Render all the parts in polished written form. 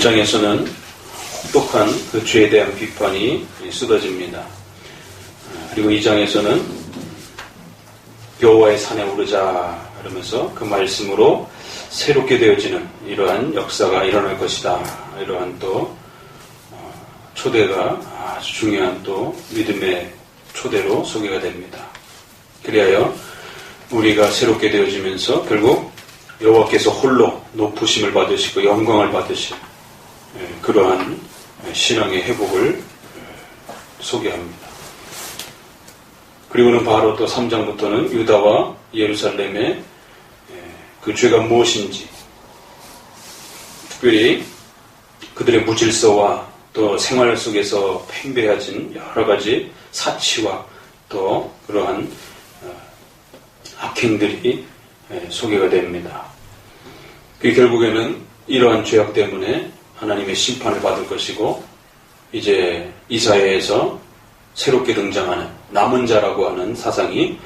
1장에서는 혹독한 그 죄에 대한 비판이 쏟아집니다. 그리고 2장에서는 여호와의 산에 오르자 그러면서 그 말씀으로 새롭게 되어지는 이러한 역사가 일어날 것이다. 이러한 또 초대가 아주 중요한 또 믿음의 초대로 소개가 됩니다. 그리하여 우리가 새롭게 되어지면서 결국 여호와께서 홀로 높으심을 받으시고 영광을 받으실 그러한 신앙의 회복을 소개합니다. 그리고는 바로 또 3장부터는 유다와 예루살렘의 그 죄가 무엇인지, 특별히 그들의 무질서와 또 생활 속에서 팽배해진 여러 가지 사치와 또 그러한 악행들이 소개가 됩니다. 그 결국에는 이러한 죄악 때문에 하나님의 심판을 받을 것이고, 이제 이사야에서 새롭게 등장하는 남은 자라고 하는 사상이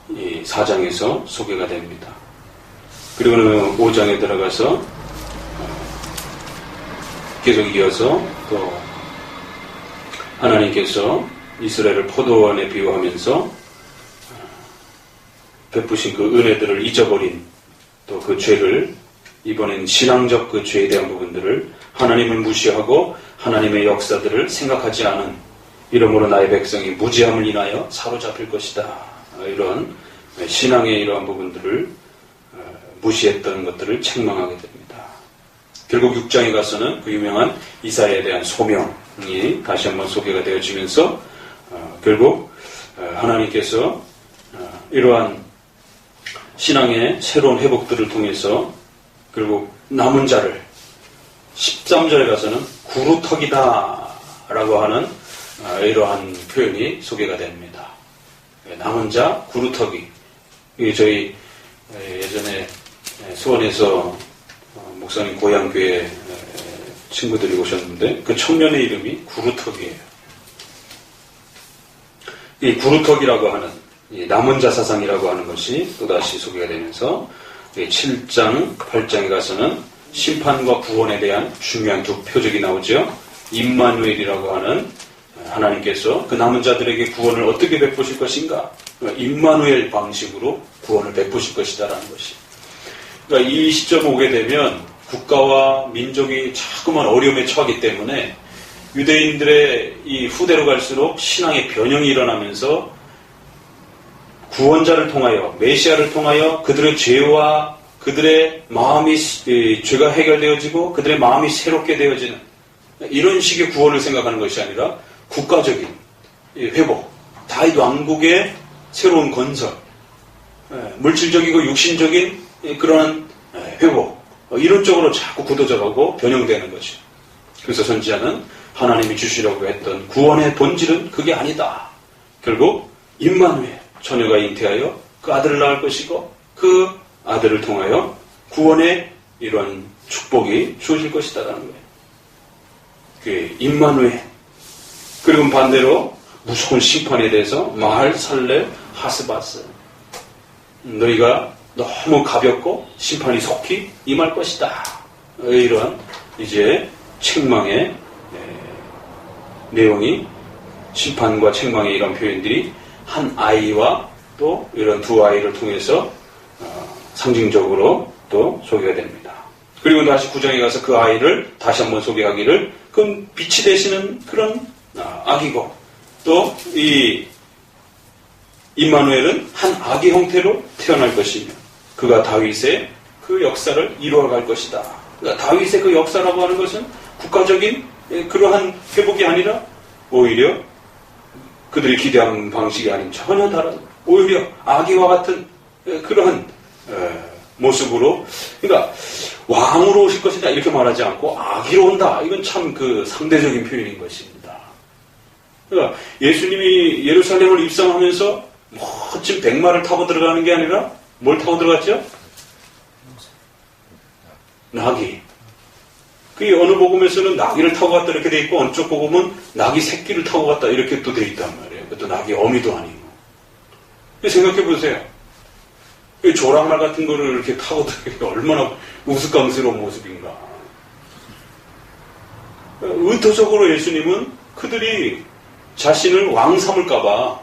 이 4장에서 소개가 됩니다. 그리고는 5장에 들어가서 계속 이어서 또 하나님께서 이스라엘을 포도원에 비유하면서 베푸신 그 은혜들을 잊어버린 또 그 죄를, 이번엔 신앙적 그 죄에 대한 부분들을 하나님을 무시하고 하나님의 역사들을 생각하지 않은 이러므로 나의 백성이 무지함을 인하여 사로잡힐 것이다. 이런 신앙의 이러한 부분들을 무시했던 것들을 책망하게 됩니다. 결국 6장에 가서는 그 유명한 이사야에 대한 소명이 다시 한번 소개가 되어지면서 결국 하나님께서 이러한 신앙의 새로운 회복들을 통해서 결국 남은 자를 13절에 가서는 구루터기다 라고 하는 이러한 표현이 소개가 됩니다. 남은 자 구루터기. 저희 예전에 수원에서 목사님 고향교회 친구들이 오셨는데 그 청년의 이름이 구루터기예요. 이 구루터기라고 하는 이 남은 자 사상이라고 하는 것이 또다시 소개가 되면서 7장, 8장에 가서는 심판과 구원에 대한 중요한 두 표적이 나오죠. 임마누엘이라고 하는 하나님께서 그 남은 자들에게 구원을 어떻게 베푸실 것인가? 임마누엘 방식으로 구원을 베푸실 것이다라는 것이. 그러니까 이 시점에 오게 되면 국가와 민족이 자꾸만 어려움에 처하기 때문에 유대인들의 이 후대로 갈수록 신앙의 변형이 일어나면서 구원자를 통하여, 메시아를 통하여 그들의 죄와 그들의 마음이, 죄가 해결되어지고 그들의 마음이 새롭게 되어지는 이런 식의 구원을 생각하는 것이 아니라 국가적인 회복, 다윗 왕국의 새로운 건설, 물질적이고 육신적인 그러한 회복, 이런 쪽으로 자꾸 굳어져가고 변형되는 것이죠. 그래서 선지자는 하나님이 주시려고 했던 구원의 본질은 그게 아니다. 결국 임마누엘, 처녀가 잉태하여 그 아들을 낳을 것이고 그 아들을 통하여 구원의 이러한 축복이 주어질 것이다라는 거예요. 그 임마누엘. 그리고 반대로 무서운 심판에 대해서 마할 살레 하스바스. 너희가 너무 가볍고 심판이 속히 임할 것이다. 이러한 이제 책망의 내용이, 심판과 책망의 이런 표현들이 한 아이와 또 이런 두 아이를 통해서 상징적으로 또 소개가 됩니다. 그리고 다시 9장에 가서 그 아이를 다시 한번 소개하기를, 그건 빛이 되시는 그런 아기고, 또 이 임마누엘은 한 아기 형태로 태어날 것이며 그가 다윗의 그 역사를 이루어갈 것이다. 그러니까 다윗의 그 역사라고 하는 것은 국가적인 그러한 회복이 아니라 오히려 그들이 기대한 방식이 아닌 전혀 다른, 오히려 아기와 같은 그러한 모습으로, 그러니까 왕으로 오실 것이다 이렇게 말하지 않고 아기로 온다. 이건 참 그 상대적인 표현인 것입니다. 그러니까 예수님이 예루살렘을 입성하면서 멋진 백마를 타고 들어가는 게 아니라 뭘 타고 들어갔죠? 나귀. 그 어느 복음에서는 나귀를 타고 갔다 이렇게 돼 있고, 어느 쪽 복음은 나귀 새끼를 타고 갔다 이렇게 또 돼 있단 말이에요. 그것도 나귀 어미도 아니고. 생각해 보세요. 조랑말 같은 거를 이렇게 타고 들어가기 얼마나 우스꽝스러운 모습인가. 의도적으로 예수님은 그들이 자신을 왕 삼을까봐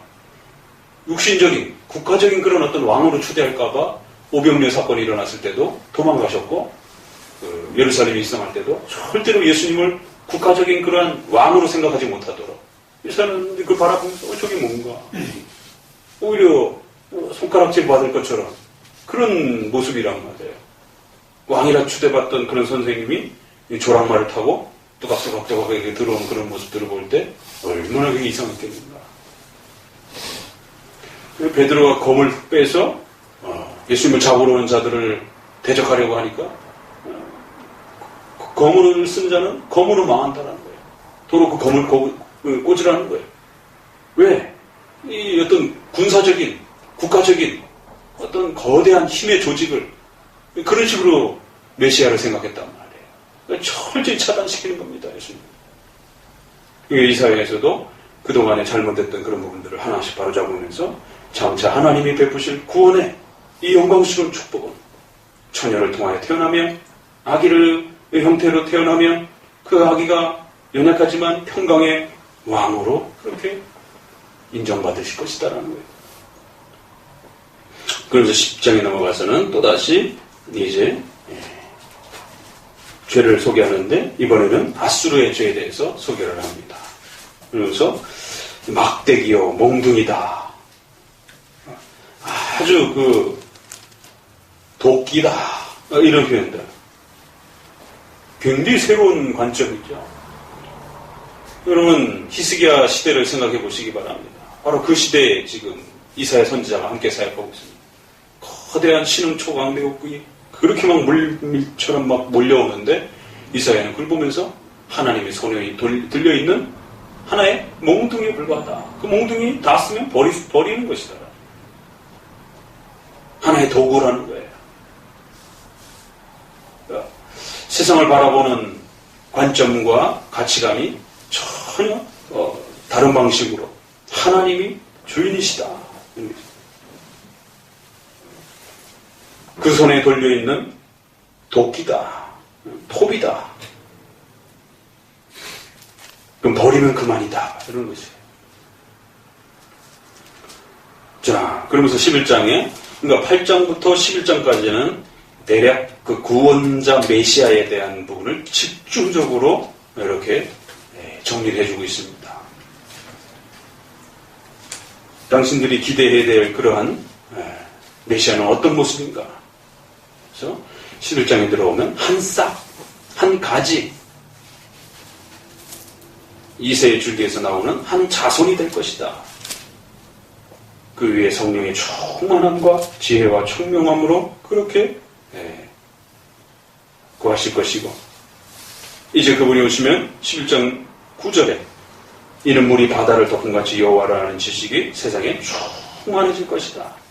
육신적인 국가적인 그런 어떤 왕으로 추대할까봐 오병이어 사건이 일어났을 때도 도망가셨고 예루살렘에 입성할 때도 절대로 예수님을 국가적인 그러한 왕으로 생각하지 못하도록 이 사람들이 그걸 바라보면서 저게 뭔가 오히려 손가락질 받을 것처럼 그런 모습이란 말이에요. 왕이라 추대받던 그런 선생님이 조랑말을 타고 또각또각 이렇게 들어오는 그런 모습들을 볼 때 얼마나 그게 이상했겠는가. 베드로가 검을 빼서 예수님을 잡으러 온 자들을 대적하려고 하니까 검을 쓴 자는 검으로 망한다는 거예요. 도로 그 검을 꽂으라는 거예요. 왜? 이 어떤 군사적인 국가적인 어떤 거대한 힘의 조직을 그런 식으로 메시아를 생각했단 말이에요. 철저히 차단시키는 겁니다. 예수님. 이사야에서도 그동안에 잘못됐던 그런 부분들을 하나씩 바로잡으면서 장차 하나님이 베푸실 구원의 이 영광스러운 축복은 처녀를 통하여 태어나며 아기를 형태로 태어나며 그 아기가 연약하지만 평강의 왕으로 그렇게 인정받으실 것이다라는 거예요. 그러면서 10장에 넘어가서는 또다시 이제 죄를 소개하는데 이번에는 아수르의 죄에 대해서 소개를 합니다. 그러면서 막대기요 몽둥이다. 아주 그 도끼다. 이런 표현들. 굉장히 새로운 관점이죠. 여러분 히스기야 시대를 생각해 보시기 바랍니다. 바로 그 시대에 지금 이사야 선지자가 함께 사역하고 있습니다. 거대한 신흥 초강대국이 그렇게 막 물밀처럼 막 몰려오는데 이사야는 그걸 보면서 하나님의 손에 들려있는 하나의 몽둥이에 불과하다. 그 몽둥이 다 쓰면 버리는 것이다. 하나의 도구라는 거예요. 그러니까 세상을 바라보는 관점과 가치관이 전혀 다른 방식으로 하나님이 주인이시다. 그 손에 돌려있는 도끼다. 톱이다. 그럼 버리면 그만이다. 이런 것이에요. 자, 그러면서 11장에, 그러니까 8장부터 11장까지는 대략 그 구원자 메시아에 대한 부분을 집중적으로 이렇게 정리를 해주고 있습니다. 당신들이 기대해야 될 그러한 메시아는 어떤 모습인가? 그래서 11장에 들어오면 한 싹, 한 가지, 이새의 줄기에서 나오는 한 자손이 될 것이다. 그 위에 성령의 충만함과 지혜와 총명함으로 그렇게 구하실 것이고, 이제 그분이 오시면 11장 9절에 이는 물이 바다를 덮음같이 여호와라는 지식이 세상에 충만해질 것이다.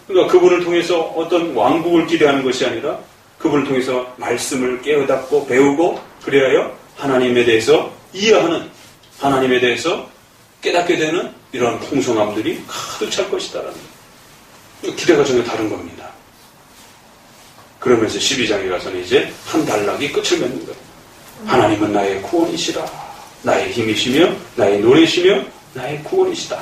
그러니까 그분을 통해서 어떤 왕국을 기대하는 것이 아니라 그분을 통해서 말씀을 깨어닫고 배우고 그래야 하나님에 대해서 이해하는, 하나님에 대해서 깨닫게 되는 이러한 풍성함들이 가득 찰 것이다라는 기대가 전혀 다른 겁니다. 그러면서 12장에 가서는 이제 한 단락이 끝을 맺는 거예요. 하나님은 나의 구원이시라. 나의 힘이시며 나의 노래시며 나의 구원이시다.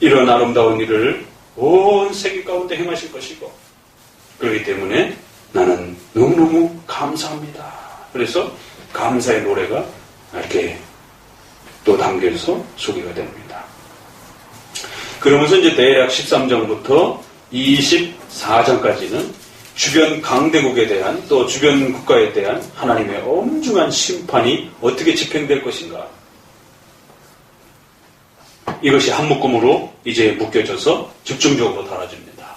이런 아름다운 일을 온 세계 가운데 행하실 것이고, 그렇기 때문에 나는 너무너무 감사합니다. 그래서 감사의 노래가 이렇게 또 담겨서 소개가 됩니다. 그러면서 이제 대략 13장부터 24장까지는 주변 강대국에 대한, 또 주변 국가에 대한 하나님의 엄중한 심판이 어떻게 집행될 것인가, 이것이 한 묶음으로 이제 묶여져서 집중적으로 다뤄집니다.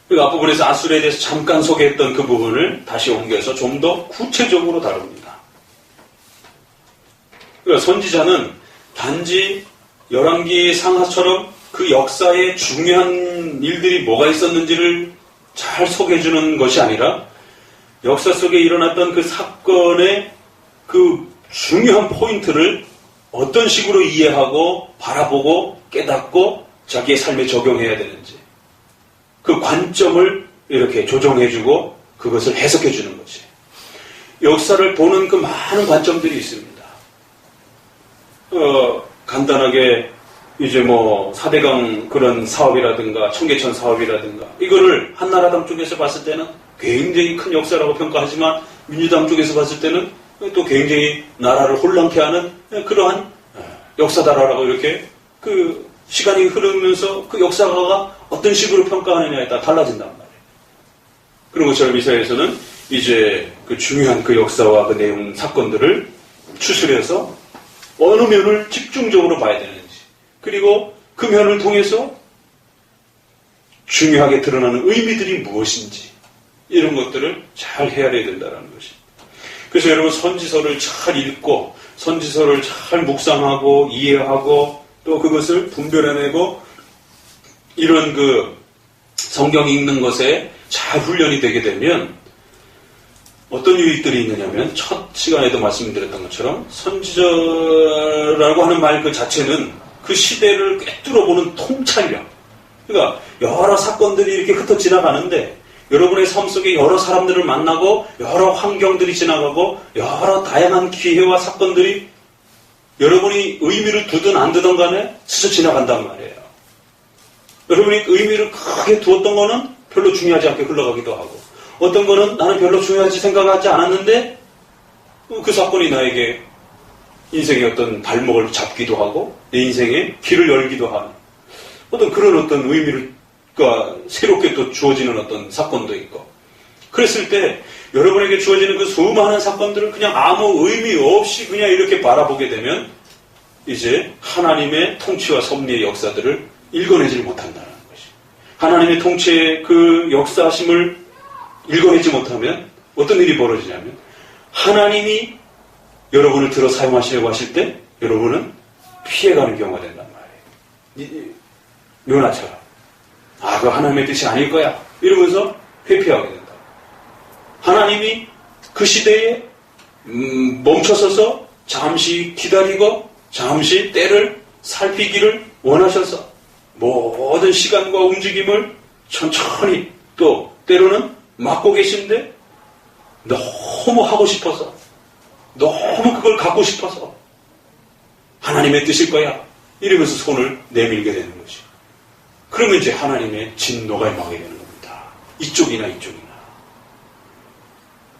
그리고 앞부분에서 아수르에 대해서 잠깐 소개했던 그 부분을 다시 옮겨서 좀 더 구체적으로 다룹니다. 그러니까 선지자는 단지 열왕기 상하처럼 그 역사에 중요한 일들이 뭐가 있었는지를 잘 소개해주는 것이 아니라 역사 속에 일어났던 그 사건의 그 중요한 포인트를 어떤 식으로 이해하고 바라보고 깨닫고 자기의 삶에 적용해야 되는지 그 관점을 이렇게 조정해주고 그것을 해석해주는 거지. 역사를 보는 그 많은 관점들이 있습니다. 간단하게 이제 뭐 4대강 그런 사업이라든가 청계천 사업이라든가 이거를 한나라당 쪽에서 봤을 때는 굉장히 큰 역사라고 평가하지만 민주당 쪽에서 봤을 때는 또 굉장히 나라를 혼란케 하는 그러한 역사다라고 이렇게 그 시간이 흐르면서 그 역사가 어떤 식으로 평가하느냐에 따라 달라진단 말이에요. 그런 것처럼 이 사회에서는 이제 그 중요한 그 역사와 그 내용 사건들을 추스려서 어느 면을 집중적으로 봐야 되는지, 그리고 그 면을 통해서 중요하게 드러나는 의미들이 무엇인지 이런 것들을 잘 헤아려야 된다는 것입니다. 그래서 여러분 선지서를 잘 읽고 선지서를 잘 묵상하고 이해하고 또 그것을 분별해내고 이런 그 성경 읽는 것에 잘 훈련이 되게 되면 어떤 유익들이 있느냐면 첫 시간에도 말씀드렸던 것처럼 선지서라고 하는 말 그 자체는 그 시대를 꿰뚫어보는 통찰력. 그러니까 여러 사건들이 이렇게 흩어 지나가는데 여러분의 삶 속에 여러 사람들을 만나고 여러 환경들이 지나가고 여러 다양한 기회와 사건들이 여러분이 의미를 두든 안 두든 간에 스쳐 지나간단 말이에요. 여러분이 의미를 크게 두었던 거는 별로 중요하지 않게 흘러가기도 하고 어떤 거는 나는 별로 중요하지 생각하지 않았는데 그 사건이 나에게 인생의 어떤 발목을 잡기도 하고 내 인생의 길을 열기도 하는 어떤 그런 어떤 의미를 새롭게 또 주어지는 어떤 사건도 있고 그랬을 때 여러분에게 주어지는 그 수많은 사건들을 그냥 아무 의미 없이 그냥 이렇게 바라보게 되면 이제 하나님의 통치와 섭리의 역사들을 읽어내지 못한다는 것이. 하나님의 통치의 그 역사심을 읽어내지 못하면 어떤 일이 벌어지냐면 하나님이 여러분을 들어 사용하시려고 하실 때 여러분은 피해가는 경우가 된단 말이에요. 요나처럼. 그거 하나님의 뜻이 아닐 거야. 이러면서 회피하게 된다. 하나님이 그 시대에 멈춰서서 잠시 기다리고 잠시 때를 살피기를 원하셔서 모든 시간과 움직임을 천천히 또 때로는 막고 계신데 너무 하고 싶어서 너무 그걸 갖고 싶어서 하나님의 뜻일 거야. 이러면서 손을 내밀게 되는 것이. 그러면 이제 하나님의 진노가 임하게 되는 겁니다. 이쪽이나 이쪽이나.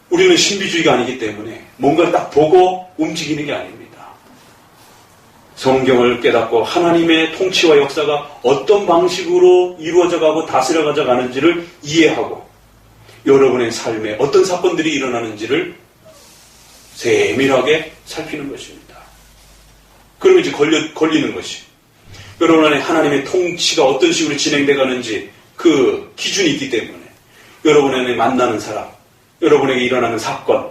우리는 신비주의가 아니기 때문에 뭔가를 딱 보고 움직이는 게 아닙니다. 성경을 깨닫고 하나님의 통치와 역사가 어떤 방식으로 이루어져가고 다스려가져 가는지를 이해하고 여러분의 삶에 어떤 사건들이 일어나는지를 세밀하게 살피는 것입니다. 그러면 이제 걸리는 것이 여러분 안에 하나님의 통치가 어떤 식으로 진행돼 가는지 그 기준이 있기 때문에 여러분 안에 만나는 사람, 여러분에게 일어나는 사건,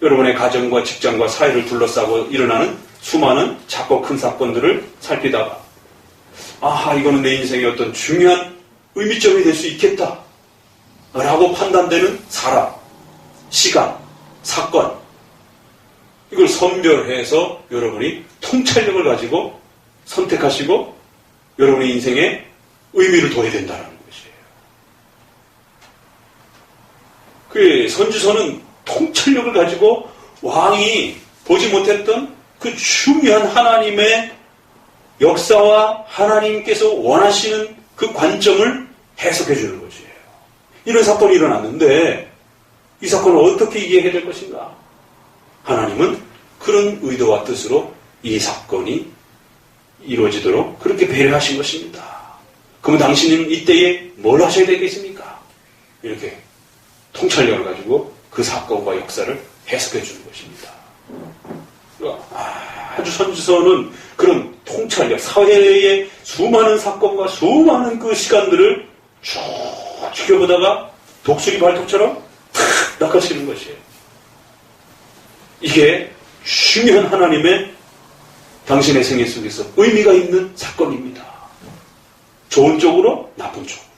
여러분의 가정과 직장과 사회를 둘러싸고 일어나는 수많은 작고 큰 사건들을 살피다가 이거는 내 인생의 어떤 중요한 의미점이 될 수 있겠다 라고 판단되는 사람, 시간, 사건 이걸 선별해서 여러분이 통찰력을 가지고 선택하시고 여러분의 인생에 의미를 둬야 된다는 것이에요. 그 선지서는 통찰력을 가지고 왕이 보지 못했던 그 중요한 하나님의 역사와 하나님께서 원하시는 그 관점을 해석해 주는 것이에요. 이런 사건이 일어났는데 이 사건을 어떻게 이해해야 될 것인가? 하나님은 그런 의도와 뜻으로 이 사건이 이루어지도록 그렇게 배려하신 것입니다. 그러면 당신은 이때에 뭘 하셔야 되겠습니까? 이렇게 통찰력을 가지고 그 사건과 역사를 해석해 주는 것입니다. 아주 선지서는 그런 통찰력, 사회의 수많은 사건과 수많은 그 시간들을 쭉 지켜보다가 독수리 발톱처럼 탁 낚아채는 것이에요. 이게 중요한 하나님의 당신의 생애 속에서 의미가 있는 사건입니다. 좋은 쪽으로, 나쁜 쪽으로.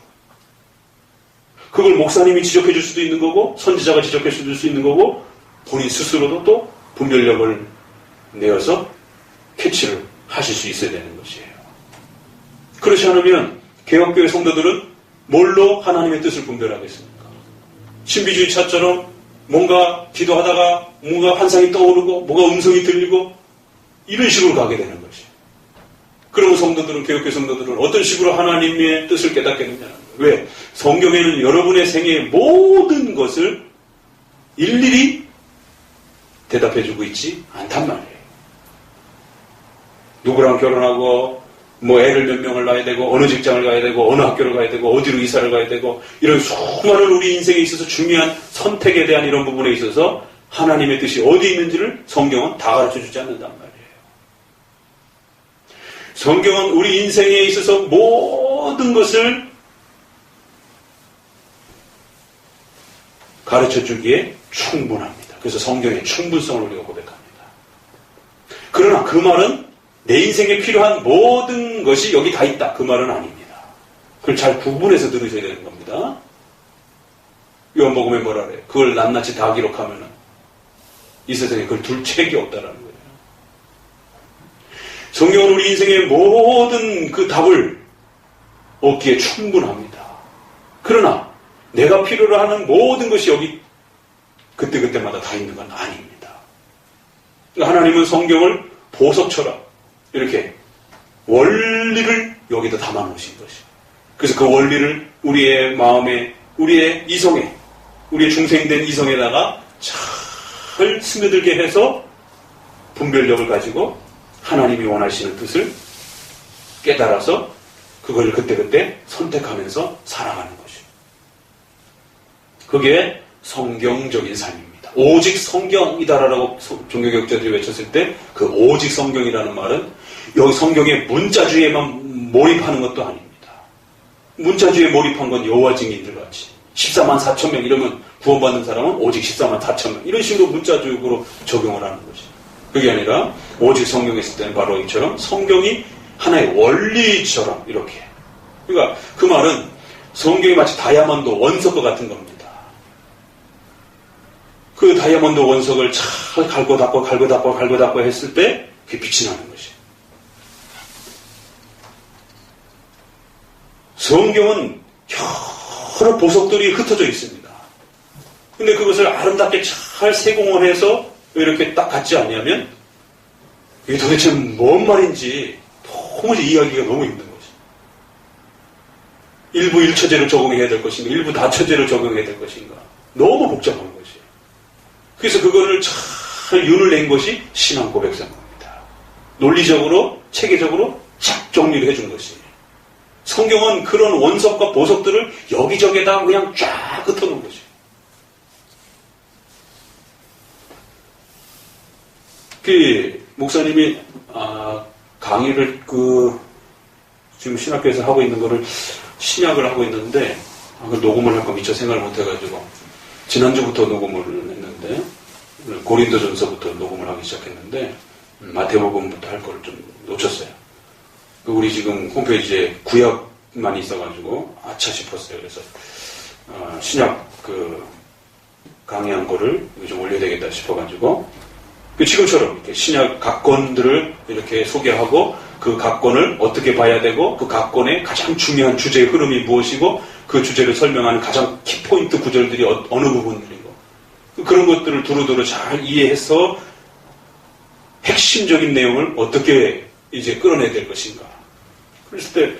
그걸 목사님이 지적해 줄 수도 있는 거고, 선지자가 지적해 줄 수 있는 거고, 본인 스스로도 또 분별력을 내어서 캐치를 하실 수 있어야 되는 것이에요. 그렇지 않으면 개혁교회 성도들은 뭘로 하나님의 뜻을 분별하겠습니까? 신비주의차처럼 뭔가 기도하다가 뭔가 환상이 떠오르고 뭔가 음성이 들리고 이런 식으로 가게 되는 것이에요. 그러면 성도들은, 교육교 성도들은 어떤 식으로 하나님의 뜻을 깨닫게 되느냐는 거예요. 왜? 성경에는 여러분의 생애의 모든 것을 일일이 대답해주고 있지 않단 말이에요. 누구랑 결혼하고 뭐 애를 몇 명을 낳아야 되고 어느 직장을 가야 되고 어느 학교를 가야 되고 어디로 이사를 가야 되고 이런 수많은 우리 인생에 있어서 중요한 선택에 대한 이런 부분에 있어서 하나님의 뜻이 어디 있는지를 성경은 다 가르쳐주지 않는단 말이에요. 성경은 우리 인생에 있어서 모든 것을 가르쳐주기에 충분합니다. 그래서 성경의 충분성을 우리가 고백합니다. 그러나 그 말은 내 인생에 필요한 모든 것이 여기 다 있다. 그 말은 아닙니다. 그걸 잘 구분해서 들으셔야 되는 겁니다. 요한복음에 뭐라 그래요? 그걸 낱낱이 다 기록하면은 이 세상에 그걸 둘 책이 없다라는 거예요. 성경은 우리 인생의 모든 그 답을 얻기에 충분합니다. 그러나 내가 필요로 하는 모든 것이 여기 그때그때마다 다 있는 건 아닙니다. 하나님은 성경을 보석처럼 이렇게 원리를 여기다 담아 놓으신 것이에요. 그래서 그 원리를 우리의 마음에, 우리의 이성에, 우리의 중생된 이성에다가 잘 스며들게 해서 분별력을 가지고 하나님이 원하시는 뜻을 깨달아서 그걸 그때그때 선택하면서 살아가는 것이에요. 그게 성경적인 삶입니다. 오직 성경이다라고 종교개혁자들이 외쳤을 때 그 오직 성경이라는 말은 여기 성경의 문자주의에만 몰입하는 것도 아닙니다. 문자주의에 몰입한 건 여호와 증인들 같이 14만 4천 명 이러면 구원받는 사람은 오직 14만 4천 명 이런 식으로 문자주의로 적용을 하는 것이죠. 그게 아니라 오직 성경에 있을 때는 바로 이처럼 성경이 하나의 원리처럼 이렇게. 그러니까 그 말은 성경이 마치 다이아몬드 원석과 같은 겁니다. 그 다이아몬드 원석을 잘 갈고 닦고 했을 때 그게 빛이 나는 것이에요. 성경은 여러 보석들이 흩어져 있습니다. 근데 그것을 아름답게 잘 세공을 해서 왜 이렇게 딱 같지 않냐면 이게 도대체 뭔 말인지 도무지 이해하기가 너무 힘든 것이에요. 일부 1처제로 적용해야 될 것인가 일부 다처제로 적용해야 될 것인가 너무 복잡한 것이에요. 그래서 그거를 잘 윤을 낸 것이 신앙 고백서입니다. 논리적으로 체계적으로 착 정리를 해준 것이에요. 성경은 그런 원석과 보석들을 여기저기에다 그냥 쫙 흩어놓은 것이에요. 그 목사님이 강의를 지금 신학교에서 하고 있는 거를 신약을 하고 있는데 녹음을 할 거 미처 생각을 못 해가지고 지난주부터 녹음을 했는데 고린도전서부터 녹음을 하기 시작했는데 마태복음부터 할 걸 좀 놓쳤어요. 우리 지금 홈페이지에 구약만 있어가지고 아차 싶었어요. 그래서 신약 강의한 거를 좀 올려야 되겠다 싶어가지고 지금처럼 이렇게 신약 각 권들을 이렇게 소개하고 그 각 권을 어떻게 봐야 되고 그 각 권의 가장 중요한 주제의 흐름이 무엇이고 그 주제를 설명하는 가장 키포인트 구절들이 어느 부분들이고 그런 것들을 두루두루 잘 이해해서 핵심적인 내용을 어떻게 이제 끌어내야 될 것인가. 그랬을 때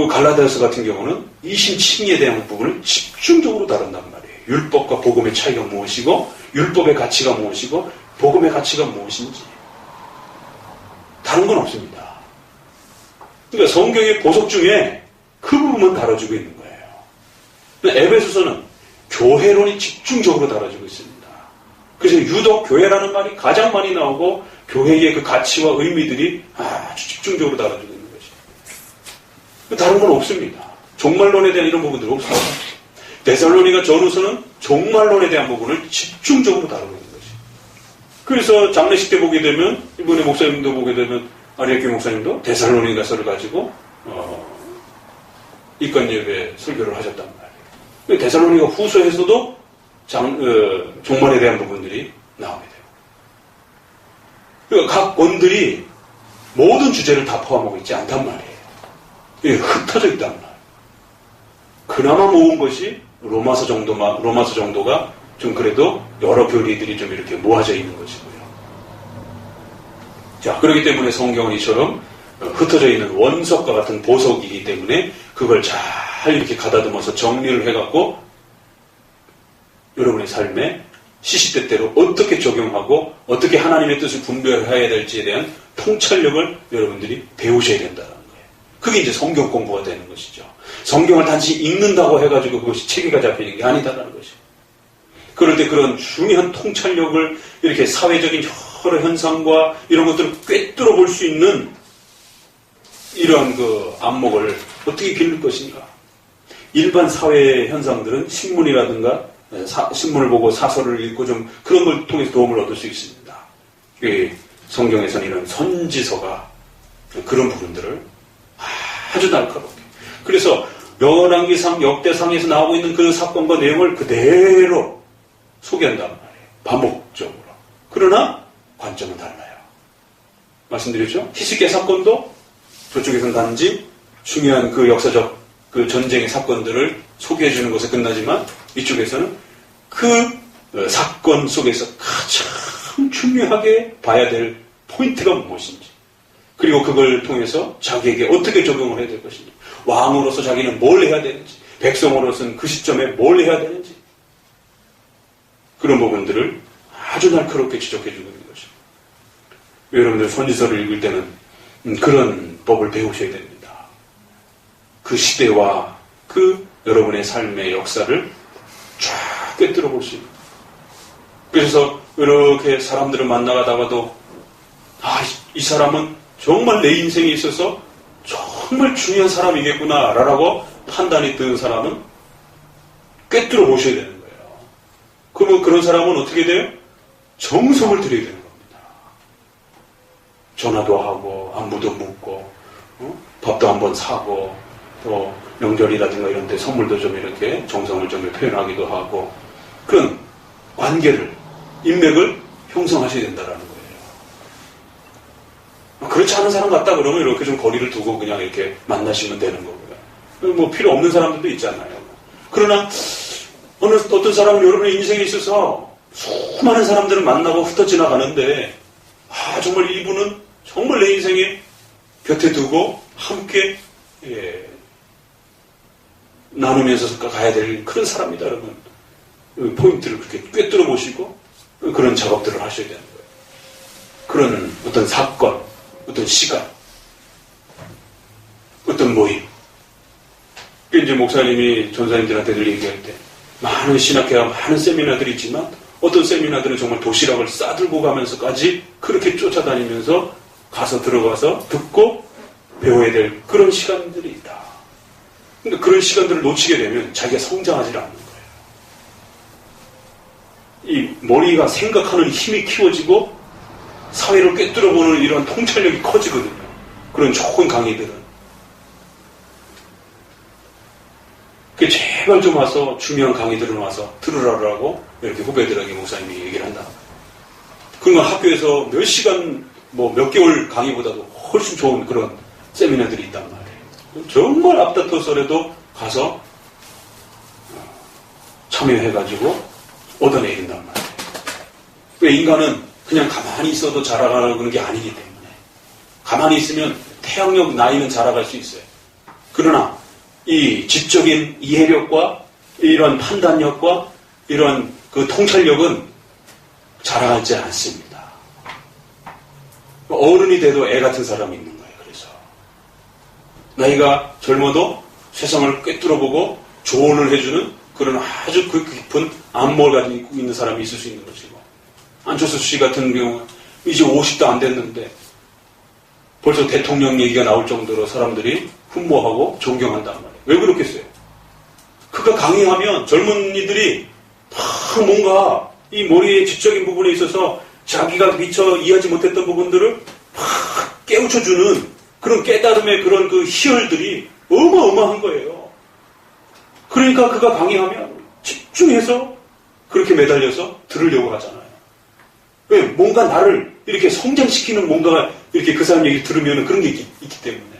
갈라디아서 같은 경우는 이심칭의에 대한 부분을 집중적으로 다룬단 말이에요. 율법과 복음의 차이가 무엇이고 율법의 가치가 무엇이고 복음의 가치가 무엇인지 다른 건 없습니다. 그러니까 성경의 보석 중에 그 부분만 다뤄주고 있는 거예요. 에베소서는 교회론이 집중적으로 다뤄지고 있습니다. 그래서 유독 교회라는 말이 가장 많이 나오고 교회의 그 가치와 의미들이 아주 집중적으로 다뤄지고 있는 것이에요. 다른 건 없습니다. 종말론에 대한 이런 부분들이 없어요. 데살로니가 전후서는 종말론에 대한 부분을 집중적으로 다루고 있는 것이에요. 그래서 장례식 때 보게 되면 이번에 목사님도 보게 되면 아리아키 목사님도 데살로니가서를 가지고 입관 예배 설교를 하셨단 말이에요. 데살로니가 후서에서도 종말에 대한 부분들이 나오게 돼요. 그러니까 각 권들이 모든 주제를 다 포함하고 있지 않단 말이에요. 이게 흩어져 있단 말이에요. 그나마 모은 것이 로마서 정도가 좀 그래도 여러 교리들이 좀 이렇게 모아져 있는 것이고요. 자, 그렇기 때문에 성경은 이처럼 흩어져 있는 원석과 같은 보석이기 때문에 그걸 잘 이렇게 가다듬어서 정리를 해갖고 여러분의 삶에 시시때때로 어떻게 적용하고 어떻게 하나님의 뜻을 분별해야 될지에 대한 통찰력을 여러분들이 배우셔야 된다는 거예요. 그게 이제 성경 공부가 되는 것이죠. 성경을 단지 읽는다고 해가지고 그것이 체계가 잡히는 게 아니다라는 것이죠. 그럴 때 그런 중요한 통찰력을 이렇게 사회적인 여러 현상과 이런 것들을 꿰뚫어 볼 수 있는 이러한 그 안목을 어떻게 기를 것인가. 일반 사회 현상들은 신문이라든가 신문을 보고 사설을 읽고 좀 그런 걸 통해서 도움을 얻을 수 있습니다. 성경에서는 이런 선지서가 그런 부분들을 아주 날카롭게. 그래서 열왕기상, 역대상에서 나오고 있는 그 사건과 내용을 그대로 소개한단 말이에요. 반복적으로. 그러나 관점은 달라요. 말씀드렸죠? 히스기야 사건도 저쪽에서는 단지 중요한 그 역사적 그 전쟁의 사건들을 소개해주는 것에 끝나지만 이쪽에서는 그 사건 속에서 가장 중요하게 봐야 될 포인트가 무엇인지, 그리고 그걸 통해서 자기에게 어떻게 적용을 해야 될 것인지, 왕으로서 자기는 뭘 해야 되는지, 백성으로서는 그 시점에 뭘 해야 되는지, 그런 부분들을 아주 날카롭게 지적해주고 있는 것입니다. 여러분들 선지서를 읽을 때는 그런 법을 배우셔야 됩니다. 그 시대와 그 여러분의 삶의 역사를 쫙 꿰뚫어 볼 수 있는. 그래서 이렇게 사람들을 만나가다가도 이 사람은 정말 내 인생에 있어서 정말 중요한 사람이겠구나 라고 판단이 드는 사람은 꿰뚫어 보셔야 되는 거예요. 그러면 그런 사람은 어떻게 돼요? 정성을 들여야 되는 겁니다. 전화도 하고 안부도 묻고 밥도 한번 사고 또 명절이라든가 이런 데 선물도 좀 이렇게 정성을 좀 표현하기도 하고 그런 관계를, 인맥을 형성하셔야 된다라는 거예요. 그렇지 않은 사람 같다 그러면 이렇게 좀 거리를 두고 그냥 이렇게 만나시면 되는 거고요. 뭐 필요 없는 사람들도 있잖아요. 그러나 어떤 사람은 여러분의 인생에 있어서 수많은 사람들을 만나고 흩어 지나가는데 정말 이분은 정말 내 인생에 곁에 두고 함께 나누면서 가야 될 그런 사람이다. 그러면 포인트를 그렇게 꿰뚫어 보시고 그런 작업들을 하셔야 되는 거예요. 그런 어떤 사건, 어떤 시간, 어떤 모임. 이제 목사님이 전사님들한테 늘 얘기할 때 많은 신학회와 많은 세미나들이 있지만 어떤 세미나들은 정말 도시락을 싸들고 가면서까지 그렇게 쫓아다니면서 가서 들어가서 듣고 배워야 될 그런 시간들이 있다. 근데 그런 시간들을 놓치게 되면 자기가 성장하지 않는 거예요. 이 머리가 생각하는 힘이 키워지고 사회를 꿰뚫어보는 이런 통찰력이 커지거든요. 그런 좋은 강의들은. 제발 좀 와서 중요한 강의들은 와서 들으라고 이렇게 후배들에게 목사님이 얘기를 한다. 그러면 학교에서 몇 시간, 몇 개월 강의보다도 훨씬 좋은 그런 세미나들이 있단 말이에요. 정말 앞다퉈서라도 가서 참여해가지고 얻어내린단 말이에요. 왜 인간은 그냥 가만히 있어도 자라가는 게 아니기 때문에 가만히 있으면 태양력 나이는 자라갈 수 있어요. 그러나 이 지적인 이해력과 이런 판단력과 이런 그 통찰력은 자라가지 않습니다. 어른이 돼도 애 같은 사람이 있는 거예요. 그래서 나이가 젊어도 세상을 꿰뚫어보고 조언을 해주는 그런 아주 깊은 안목을 가지고 있는 사람이 있을 수 있는 것이고, 안철수 씨 같은 경우는 이제 50도 안 됐는데 벌써 대통령 얘기가 나올 정도로 사람들이 흠모하고 존경한단 말이에요. 왜 그렇겠어요? 그가 강의하면 젊은이들이 다 뭔가 이 머리의 지적인 부분에 있어서 자기가 미처 이해하지 못했던 부분들을 막 깨우쳐주는 그런 깨달음의 그런 그 희열들이 어마어마한 거예요. 그러니까 그가 강의하면 집중해서 그렇게 매달려서 들으려고 하잖아요. 왜? 뭔가 나를 이렇게 성장시키는 뭔가가 이렇게 그 사람 얘기 들으면 그런 게 있기 때문에.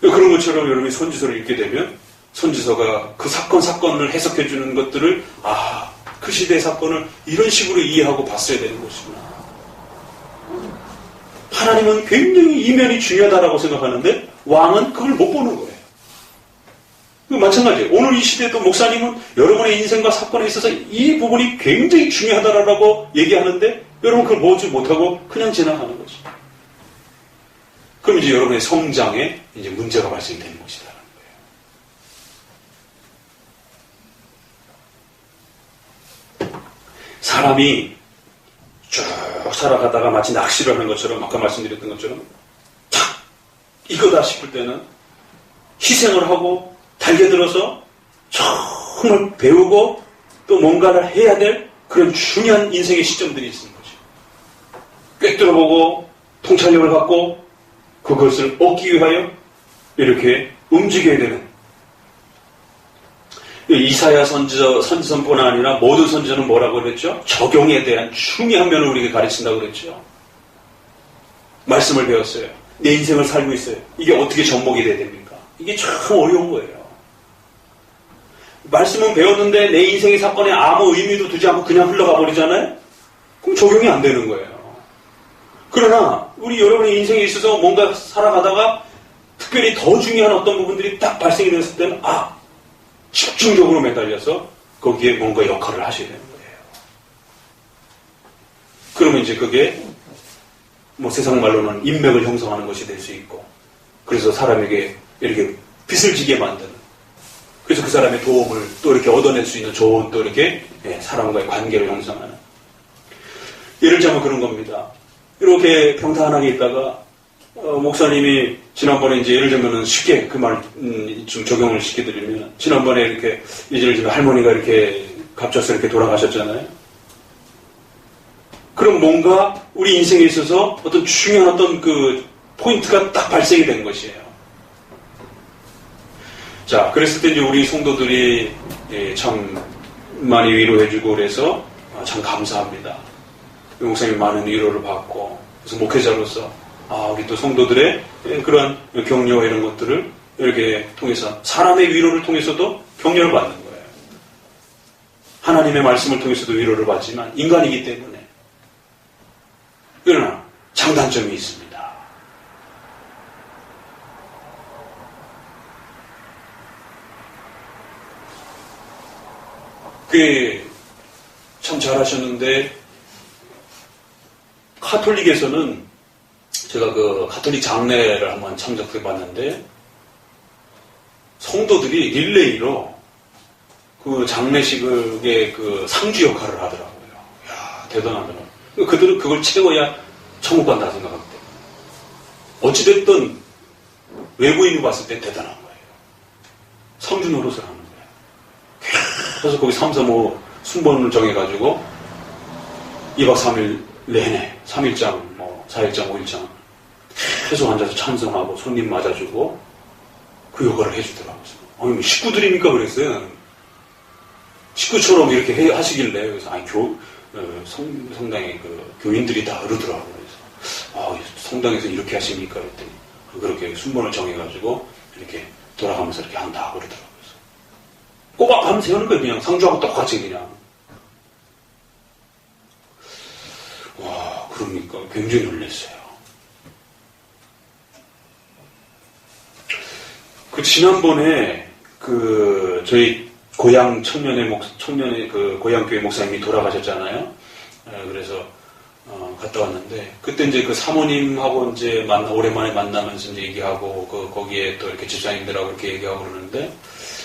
그런 것처럼 여러분이 선지서를 읽게 되면 선지서가 그 사건을 해석해 주는 것들을 그 시대의 사건을 이런 식으로 이해하고 봤어야 되는 것이구나. 하나님은 굉장히 이면이 중요하다라고 생각하는데 왕은 그걸 못 보는 거예요. 마찬가지예요. 오늘 이 시대도 목사님은 여러분의 인생과 사건에 있어서 이 부분이 굉장히 중요하다라고 얘기하는데 여러분 그걸 보지 못하고 그냥 지나가는 거죠. 그럼 이제 여러분의 성장에 이제 문제가 발생되는 것이다. 사람이 쭉 살아가다가 마치 낚시를 하는 것처럼 아까 말씀드렸던 것처럼 탁 이거다 싶을 때는 희생을 하고 달겨들어서 정말 배우고 또 뭔가를 해야 될 그런 중요한 인생의 시점들이 있는 거죠. 꿰뚫어보고 통찰력을 갖고 그것을 얻기 위하여 이렇게 움직여야 되는 이사야 선지서뿐 아니라 모든 선지서는 뭐라고 그랬죠? 적용에 대한 중요한 면을 우리에게 가르친다고 그랬죠. 말씀을 배웠어요. 내 인생을 살고 있어요. 이게 어떻게 접목이 돼야 됩니까? 이게 참 어려운 거예요. 말씀은 배웠는데 내 인생의 사건에 아무 의미도 두지 않고 그냥 흘러가 버리잖아요? 그럼 적용이 안 되는 거예요. 그러나 우리 여러분의 인생에 있어서 뭔가 살아가다가 특별히 더 중요한 어떤 부분들이 딱 발생이 됐을 때는 집중적으로 매달려서 거기에 뭔가 역할을 하셔야 되는 거예요. 그러면 이제 그게 뭐 세상 말로는 인맥을 형성하는 것이 될 수 있고 그래서 사람에게 이렇게 빚을 지게 만드는 그래서 그 사람의 도움을 또 이렇게 얻어낼 수 있는 좋은 또 이렇게 사람과의 관계를 형성하는 예를 들자면 그런 겁니다. 이렇게 평탄하게 있다가 목사님이 지난번에 이제 예를 들면 쉽게 그 말 좀 적용을 시켜드리면 지난번에 이렇게 예를 들면 할머니가 이렇게 갑자기 이렇게 돌아가셨잖아요. 그럼 뭔가 우리 인생에 있어서 어떤 중요한 어떤 그 포인트가 딱 발생이 된 것이에요. 자, 그랬을 때 이제 우리 성도들이 참 많이 위로해주고 그래서 참 감사합니다. 목사님 많은 위로를 받고 그래서 목회자로서 우리 또 성도들의 그런 격려와 이런 것들을 이렇게 통해서 사람의 위로를 통해서도 격려를 받는 거예요. 하나님의 말씀을 통해서도 위로를 받지만 인간이기 때문에 그러나 장단점이 있습니다. 그게 참 잘하셨는데 카톨릭에서는 제가 그 카톨릭 장례를 한번 참석해 봤는데 성도들이 릴레이로 그 장례식의 그 상주 역할을 하더라고요. 이야, 대단하더라고요. 그들은 그걸 채워야 천국 간다 생각하기 때문에. 어찌됐든 외부인이 봤을 때 대단한 거예요. 상주 노릇을 하는 거예요. 그래서 거기 3, 4, 5 순번을 정해가지고 2박 3일 내내 3일장, 4일장, 5일장 계속 앉아서 찬송하고 손님 맞아주고 그 역할을 해주더라고요. 뭐 식구들입니까? 그랬어요. 식구처럼 이렇게 하시길래 그래서 성당에 그 교인들이 다 그러더라고요. 그래서 성당에서 이렇게 하십니까? 그랬더니 그렇게 순번을 정해가지고 이렇게 돌아가면서 이렇게 한다 그러더라고요. 꼬박 밤 새우는 거예요. 그냥 상주하고 똑같이 그냥. 와, 그러니까 굉장히 놀랐어요. 그 지난번에 그 저희 고향 청년의 그 고향교회 목사님이 돌아가셨잖아요. 그래서 갔다 왔는데 그때 이제 그 사모님하고 이제 오랜만에 만나면서 이제 얘기하고 거기에 또 이렇게 집사님들하고 이렇게 얘기하고 그러는데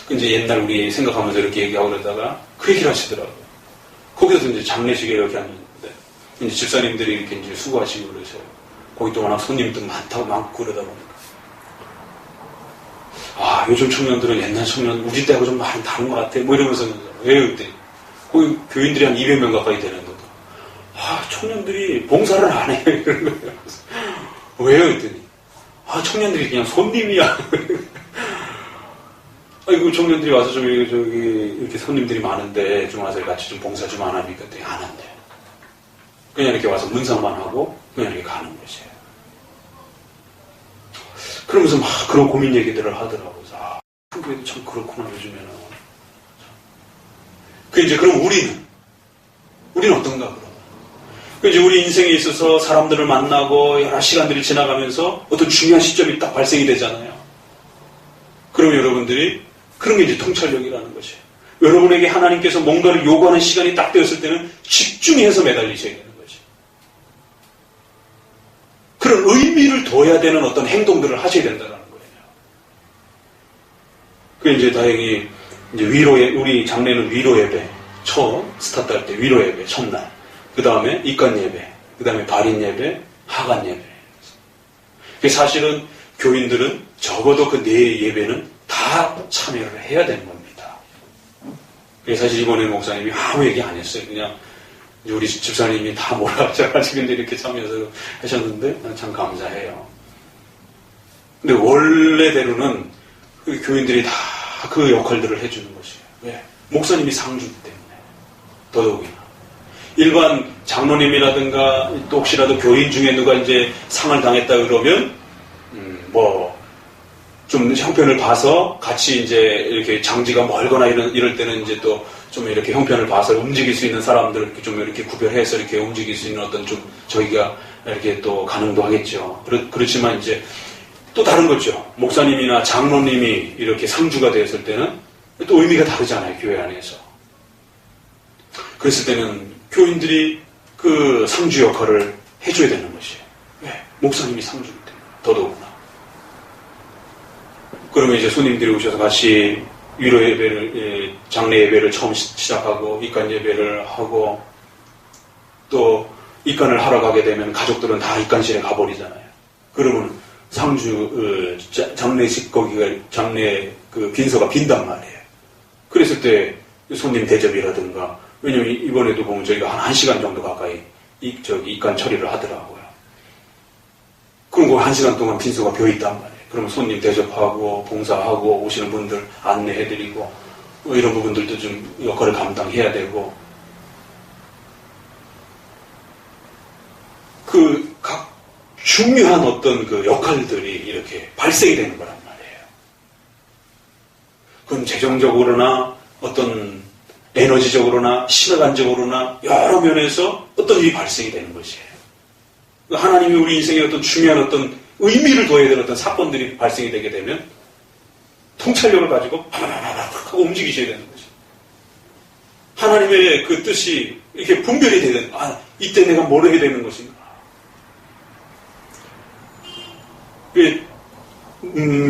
이제 옛날 우리 생각하면서 이렇게 얘기하고 그러다가 그 얘기를 하시더라고요. 거기서 이제 장례식에 이렇게 앉았는데 이제 집사님들이 이렇게 이제 수고하시고 그래서 거기 또 워낙 손님도 많고 그러다 보니까 요즘 청년들은 옛날 청년 우리 때하고 좀 많이 다른 것 같아 뭐 이러면서 왜요 그때 거기 교인들이 한 200명 가까이 되는데도 청년들이 봉사를 안 해 이런 거예요. 왜요 그랬더니 청년들이 그냥 손님이야. 아이고 청년들이 와서 저기 이렇게 손님들이 많은데 좀 와서 같이 좀 봉사 좀 안 합니까? 그랬더니 안 한대. 그냥 이렇게 와서 문상만 하고 그냥 이렇게 가는 것이에요. 그러면서 막 그런 고민 얘기들을 하더라고요. 그래도 참 그렇구나, 요즘에는. 그 이제 그럼 우리는 어떤가, 그럼? 그 이제 우리 인생에 있어서 사람들을 만나고 여러 시간들이 지나가면서 어떤 중요한 시점이 딱 발생이 되잖아요. 그럼 여러분들이 그런 게 이제 통찰력이라는 것이에요. 여러분에게 하나님께서 뭔가를 요구하는 시간이 딱 되었을 때는 집중해서 매달리셔야 되는 거죠. 그런 의미를 둬야 되는 어떤 행동들을 하셔야 된다는 거예요. 그 이제 다행히 이제 우리 장례는 위로 예배, 처음 스타트할 때 위로 예배, 첫날. 그 다음에 입관 예배, 그 다음에 발인 예배, 하관 예배. 사실은 교인들은 적어도 그 네 예배는 다 참여를 해야 되는 겁니다. 사실 이번에 목사님이 아무 얘기 안 했어요. 그냥 우리 집사님이 다 몰아가셔가지고 근데 이렇게 참여해서 하셨는데 참 감사해요. 근데 원래대로는 그 교인들이 다 그 역할들을 해주는 것이에요. 왜? 목사님이 상주기 때문에. 더더욱이나. 일반 장로님이라든가 또 혹시라도 교인 중에 누가 이제 상을 당했다 그러면 좀 형편을 봐서 같이 이제 이렇게 장지가 멀거나 이럴 때는 이제 또 좀 이렇게 형편을 봐서 움직일 수 있는 사람들 이렇게 좀 이렇게 구별해서 이렇게 움직일 수 있는 어떤 좀 저희가 이렇게 또 가능도 하겠죠. 그렇지만 이제 또 다른 거죠. 목사님이나 장로님이 이렇게 상주가 되었을 때는 또 의미가 다르잖아요. 교회 안에서. 그랬을 때는 교인들이 그 상주 역할을 해줘야 되는 것이에요. 왜? 목사님이 상주기 때문에. 더더구나. 그러면 이제 손님들이 오셔서 같이 위로 예배를, 장례 예배를 처음 시작하고, 입관 예배를 하고, 또 입관을 하러 가게 되면 가족들은 다 입관실에 가버리잖아요. 그러면 상주, 장례식 거기가, 장례 그 빈소가 빈단 말이에요. 그랬을 때 손님 대접이라든가, 왜냐면 이번에도 보면 저희가 한 1시간 정도 가까이 입관 처리를 하더라고요. 그럼 그 1시간 동안 빈소가 비어있단 말이에요. 그러면 손님 대접하고 봉사하고 오시는 분들 안내해드리고 이런 부분들도 좀 역할을 감당해야 되고 그 각 중요한 어떤 그 역할들이 이렇게 발생이 되는 거란 말이에요. 그건 재정적으로나 어떤 에너지적으로나 시간적으로나 여러 면에서 어떤 일이 발생이 되는 것이에요. 하나님이 우리 인생에 어떤 중요한 어떤 의미를 둬야 되는 어떤 사건들이 발생이 되게 되면 통찰력을 가지고 파바바바박 하고 움직이셔야 되는 거죠. 하나님의 그 뜻이 이렇게 분별이 되야 되는 이때 내가 뭘 해야 되는 것인가.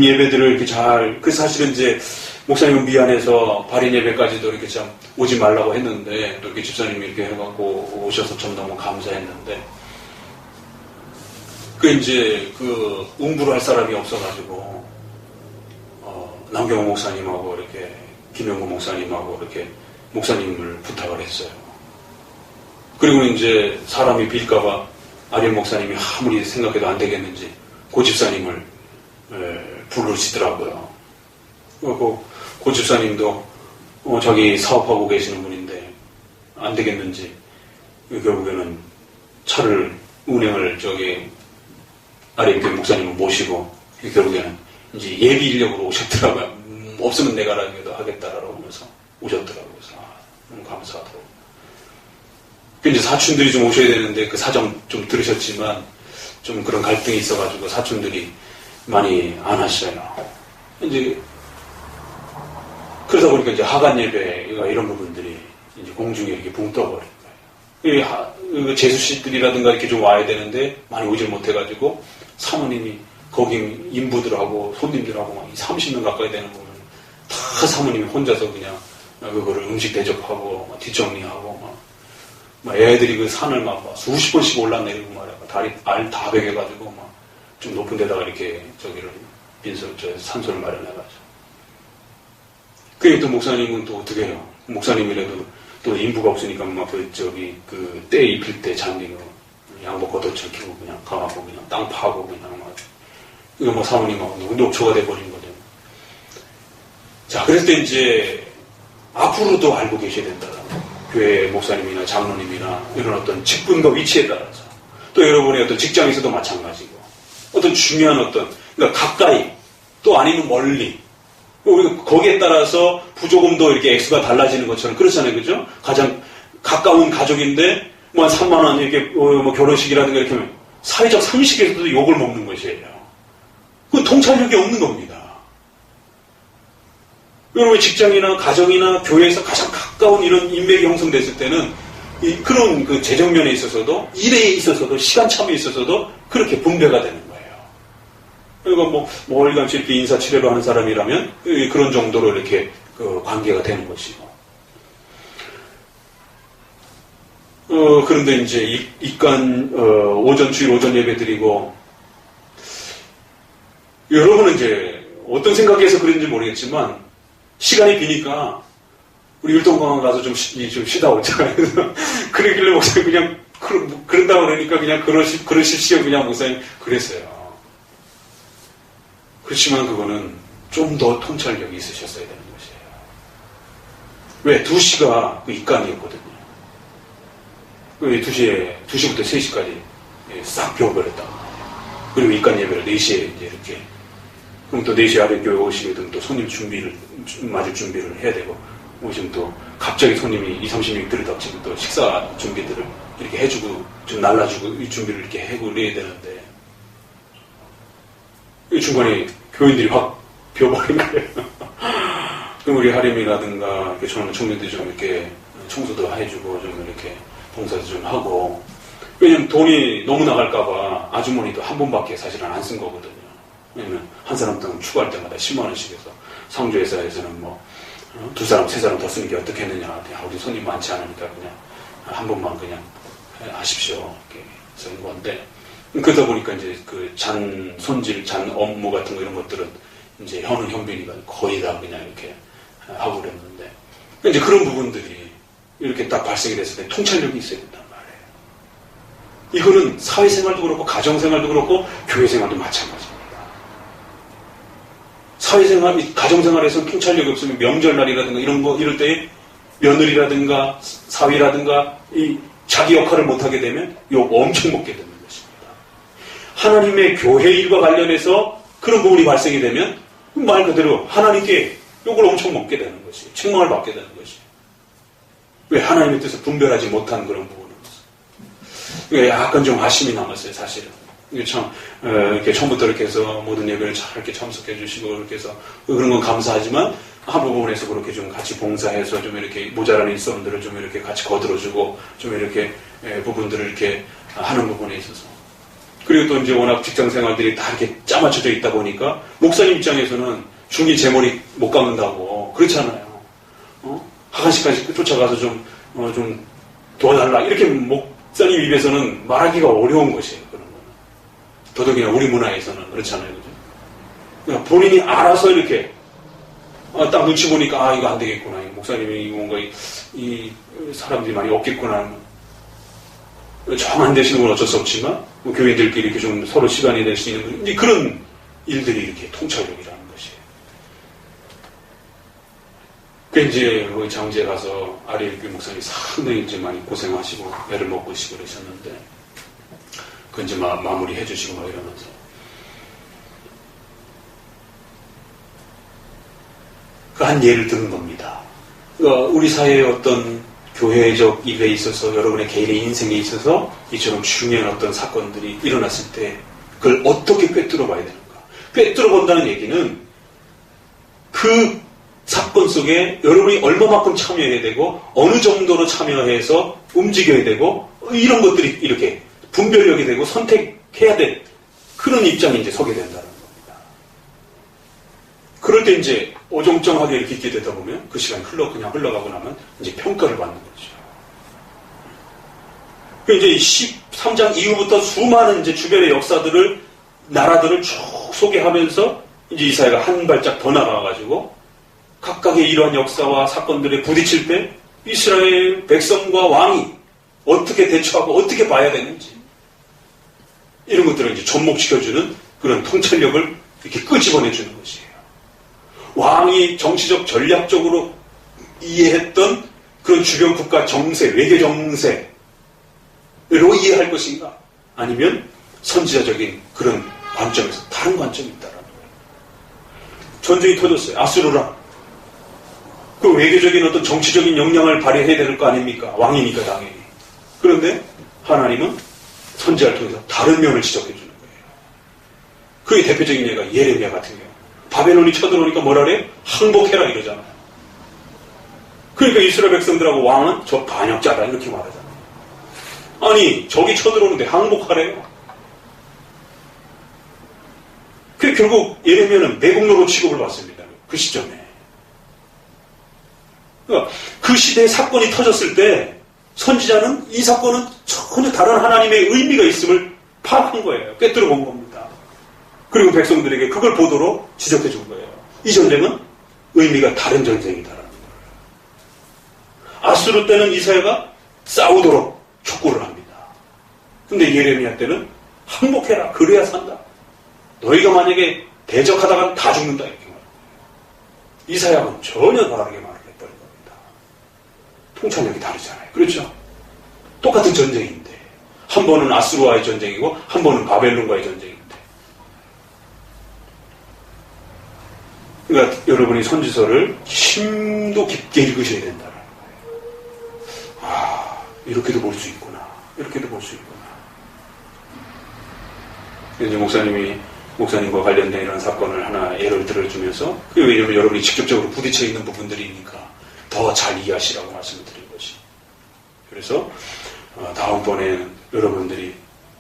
예배들을 이렇게 사실은 이제 목사님은 미안해서 발인 예배까지도 이렇게 참 오지 말라고 했는데 또 이렇게 집사님이 이렇게 해갖고 오셔서 참 너무 감사했는데 이제 응부를 할 사람이 없어가지고 남경호 목사님하고 이렇게 김영구 목사님하고 이렇게 목사님을 부탁을 했어요. 그리고 이제 사람이 빌까봐 아리엘 목사님이 아무리 생각해도 안 되겠는지 고 집사님을 부르시더라고요. 고 집사님도 자기 사업하고 계시는 분인데 안 되겠는지 결국에는 차를 운행을 아리엘 목사님을 모시고 결국에는 이제 예비 인력으로 오셨더라고요. 없으면 내가라도 하겠다라고 하면서 오셨더라고요. 그래서 너무 감사하더라고요. 이제 사촌들이 좀 오셔야 되는데 그 사정 좀 들으셨지만 좀 그런 갈등이 있어가지고 사촌들이 많이 안 하셔요. 이제 그러다 보니까 이제 하간 예배가 이런 부분들이 이제 공중에 이렇게 붕 떠버린 거예요. 재수씨들이라든가 이렇게 좀 와야 되는데 많이 오질 못해가지고 사모님이 거기 인부들하고 손님들하고 막 30명 가까이 되는 보면 다 사모님이 혼자서 그냥 그거를 음식 대접하고 뒷정리하고 막 애들이 그 산을 막 수십 번씩 올라내리고 말이야. 다리 알 다 베겨가지고 막 좀 높은 데다가 이렇게 산소를 마련해가지고. 그게 또 목사님은 또 어떻게 해요? 목사님이라도 또 인부가 없으니까 막 때 입힐 때 장기로 양복 걷어차키고 그냥 가갖고 그냥 땅 파고 그냥 막 이거 뭐 사모님하고 녹초가 돼버린 거죠. 자, 그랬을 때 이제 앞으로도 알고 계셔야 된다. 교회 목사님이나 장로님이나 이런 어떤 직분과 위치에 따라서 또 여러분의 어떤 직장에서도 마찬가지고 어떤 중요한 그러니까 가까이 또 아니면 멀리 우리가 거기에 따라서 부조금도 이렇게 액수가 달라지는 것처럼 그렇잖아요. 그죠? 가장 가까운 가족인데, 뭐 한 3만 원, 이렇게, 뭐 결혼식이라든가 이렇게 하면 사회적 상식에서도 욕을 먹는 것이에요. 그건 통찰력이 없는 겁니다. 여러분, 직장이나 가정이나 교회에서 가장 가까운 이런 인맥이 형성됐을 때는 그런 그 재정면에 있어서도, 일에 있어서도, 시간 참여에 있어서도 그렇게 분배가 되는 거예요. 그러니까 뭐 월간치 이렇게 인사치레로 하는 사람이라면 그런 정도로 이렇게 그 관계가 되는 것이고. 그런데 이제 입간 주일 오전 예배 드리고, 여러분은 이제 어떤 생각에서 그런지 모르겠지만 시간이 비니까 우리 율동공원 가서 좀 쉬다 오자. 그러길래 목사님 그냥 그런다고 그러니까 그냥 그러십시오. 그냥 목사님 그랬어요. 그렇지만 그거는 좀 더 통찰력이 있으셨어야 되는 것이에요. 왜? 2시가 그 입간이었거든요. 2시부터 3시까지 싹 비워버렸다. 그리고 입간 예배를 4시에 이제 이렇게. 그럼 또 4시 아래 교회 오시게 되면 또 손님 맞을 준비를 해야 되고, 오시면 또 갑자기 손님이 20-30명 들이닥치면 또 식사 준비들을 이렇게 해주고, 좀 날라주고, 이 준비를 이렇게 해고 그래야 되는데, 이 중간에 교인들이 확 비워버린 거예요. 그럼 우리 하림이라든가, 이렇게 젊은 청년들이 좀 이렇게 청소도 해주고, 좀 이렇게 봉사도 좀 하고, 왜냐면 돈이 너무 나갈까봐 아주머니도 한 번밖에 사실은 안 쓴 거거든요. 왜냐면 한 사람당 추가할 때마다 10만원씩 해서, 상주회사에서는 뭐, 2사람, 3사람 더 쓰는 게 어떻겠느냐. 우리 손님 많지 않으니까 그냥 한 번만 그냥 하십시오. 이렇게 쓰는 건데. 그러다 보니까 이제 그 손질, 업무 같은 거 이런 것들은 이제 현빈이가 거의 다 그냥 이렇게 하고 그랬는데. 이제 그런 부분들이 이렇게 딱 발생이 됐을 때 통찰력이 있어야 된단 말이에요. 이거는 사회생활도 그렇고, 가정생활도 그렇고, 교회생활도 마찬가지입니다. 사회생활, 가정생활에서는 통찰력이 없으면 명절날이라든가 이럴 때 며느리라든가 사위라든가 자기 역할을 못하게 되면 욕 엄청 먹게 되는 것입니다. 하나님의 교회 일과 관련해서 그런 부분이 발생이 되면 말 그대로 하나님께 욕을 엄청 먹게 되는 것이에요. 책망을 받게 되는 것이에요. 왜? 하나님의 뜻을 분별하지 못한 그런 부분으로서. 약간 좀 아쉬움이 남았어요, 사실은. 이게 참, 이렇게 처음부터 이렇게 해서 모든 예배를 잘 이렇게 참석해 주시고, 이렇게 해서, 그런 건 감사하지만, 한 부분에서 그렇게 좀 같이 봉사해서 좀 이렇게 모자라는 일선들을 좀 이렇게 같이 거들어주고, 좀 이렇게, 부분들을 이렇게 하는 부분에 있어서. 그리고 또 이제 워낙 직장 생활들이 다 이렇게 짜맞춰져 있다 보니까, 목사님 입장에서는 중이 제 머리 못 감는다고, 그렇잖아요. 하간씩까지 쫓아가서 좀 도와달라. 이렇게 목사님 입에서는 말하기가 어려운 것이에요. 그런 거는. 더더욱이나 우리 문화에서는 그렇잖아요. 그죠? 그러니까 본인이 알아서 이렇게, 딱 눈치 보니까, 이거 안 되겠구나. 목사님이 뭔가 이 사람들이 많이 없겠구나. 정 안 되시는 건 어쩔 수 없지만, 뭐 교인들끼리 이렇게 좀 서로 시간이 될 수 있는, 이제 그런 일들이 이렇게 통찰력이라는 것이에요. 그 이제 장지에 가서 아리엘교 목사님이 상당히 이제 많이 고생하시고 애를 먹고 있고 그러셨는데, 그 이제 마무리 해주시고 막 이러면서. 그 한 예를 드는 겁니다. 그러니까 우리 사회의 어떤 교회적 일에 있어서, 여러분의 개인의 인생에 있어서 이처럼 중요한 어떤 사건들이 일어났을 때 그걸 어떻게 꿰뚫어 봐야 되는가. 꿰뚫어 본다는 얘기는 그 사건 속에 여러분이 얼마만큼 참여해야 되고, 어느 정도로 참여해서 움직여야 되고, 이런 것들이 이렇게 분별력이 되고 선택해야 될 그런 입장에 이제 서게 된다는 겁니다. 그럴 때 이제 어정쩡하게 이렇게 있게 되다 보면 그 시간이 그냥 흘러가고 나면 이제 평가를 받는 거죠. 이제 13장 이후부터 수많은 이제 주변의 역사들을, 나라들을 쭉 소개하면서 이제 이사야가 한 발짝 더 나가가지고 각각의 이러한 역사와 사건들에 부딪힐 때 이스라엘 백성과 왕이 어떻게 대처하고 어떻게 봐야 되는지, 이런 것들을 이제 접목시켜주는 그런 통찰력을 이렇게 끄집어내주는 것이에요. 왕이 정치적 전략적으로 이해했던 그런 주변 국가 정세, 외교 정세로 이해할 것인가, 아니면 선지자적인 그런 관점에서 다른 관점이 있다라는 거예요. 전쟁이 터졌어요. 아수르랑. 그 외교적인 어떤 정치적인 역량을 발휘해야 될 거 아닙니까? 왕이니까 당연히. 그런데 하나님은 선지자를 통해서 다른 면을 지적해 주는 거예요. 그게 대표적인 예가 예레미야 같은 경우. 바벨론이 쳐들어오니까 뭐라 그래요? 항복해라 이러잖아요. 그러니까 이스라엘 백성들하고 왕은 저 반역자다 이렇게 말하잖아요. 아니 적이 쳐들어오는데 항복하래요. 그 결국 예레미야는 매국노로 취급을 받습니다. 그 시점에. 그러니까 그 시대에 사건이 터졌을 때 선지자는 이 사건은 전혀 다른 하나님의 의미가 있음을 파악한 거예요. 꿰뚫어 본 겁니다. 그리고 백성들에게 그걸 보도록 지적해 준 거예요. 이 전쟁은 의미가 다른 전쟁이다라는 거예요. 아수르 때는 이사야가 싸우도록 촉구를 합니다. 근데 예레미야 때는 항복해라. 그래야 산다. 너희가 만약에 대적하다가 다 죽는다. 이렇게 말합니다. 이사야는 전혀 다르게 말을 해버린 겁니다. 통찰력이 다르잖아요. 그렇죠? 똑같은 전쟁인데 한 번은 아수르와의 전쟁이고 한 번은 바벨론과의 전쟁인데 그러니까 여러분이 선지서를 심도 깊게 읽으셔야 된다는 거예요. 아, 이렇게도 볼 수 있구나. 이렇게도 볼 수 있구나. 이제 목사님과 관련된 이런 사건을 하나 예를 들어주면서 왜냐면 여러분이 직접적으로 부딪혀 있는 부분들이니까 더 잘 이해하시라고 말씀을 드린 것이. 그래서 다음번에 여러분들이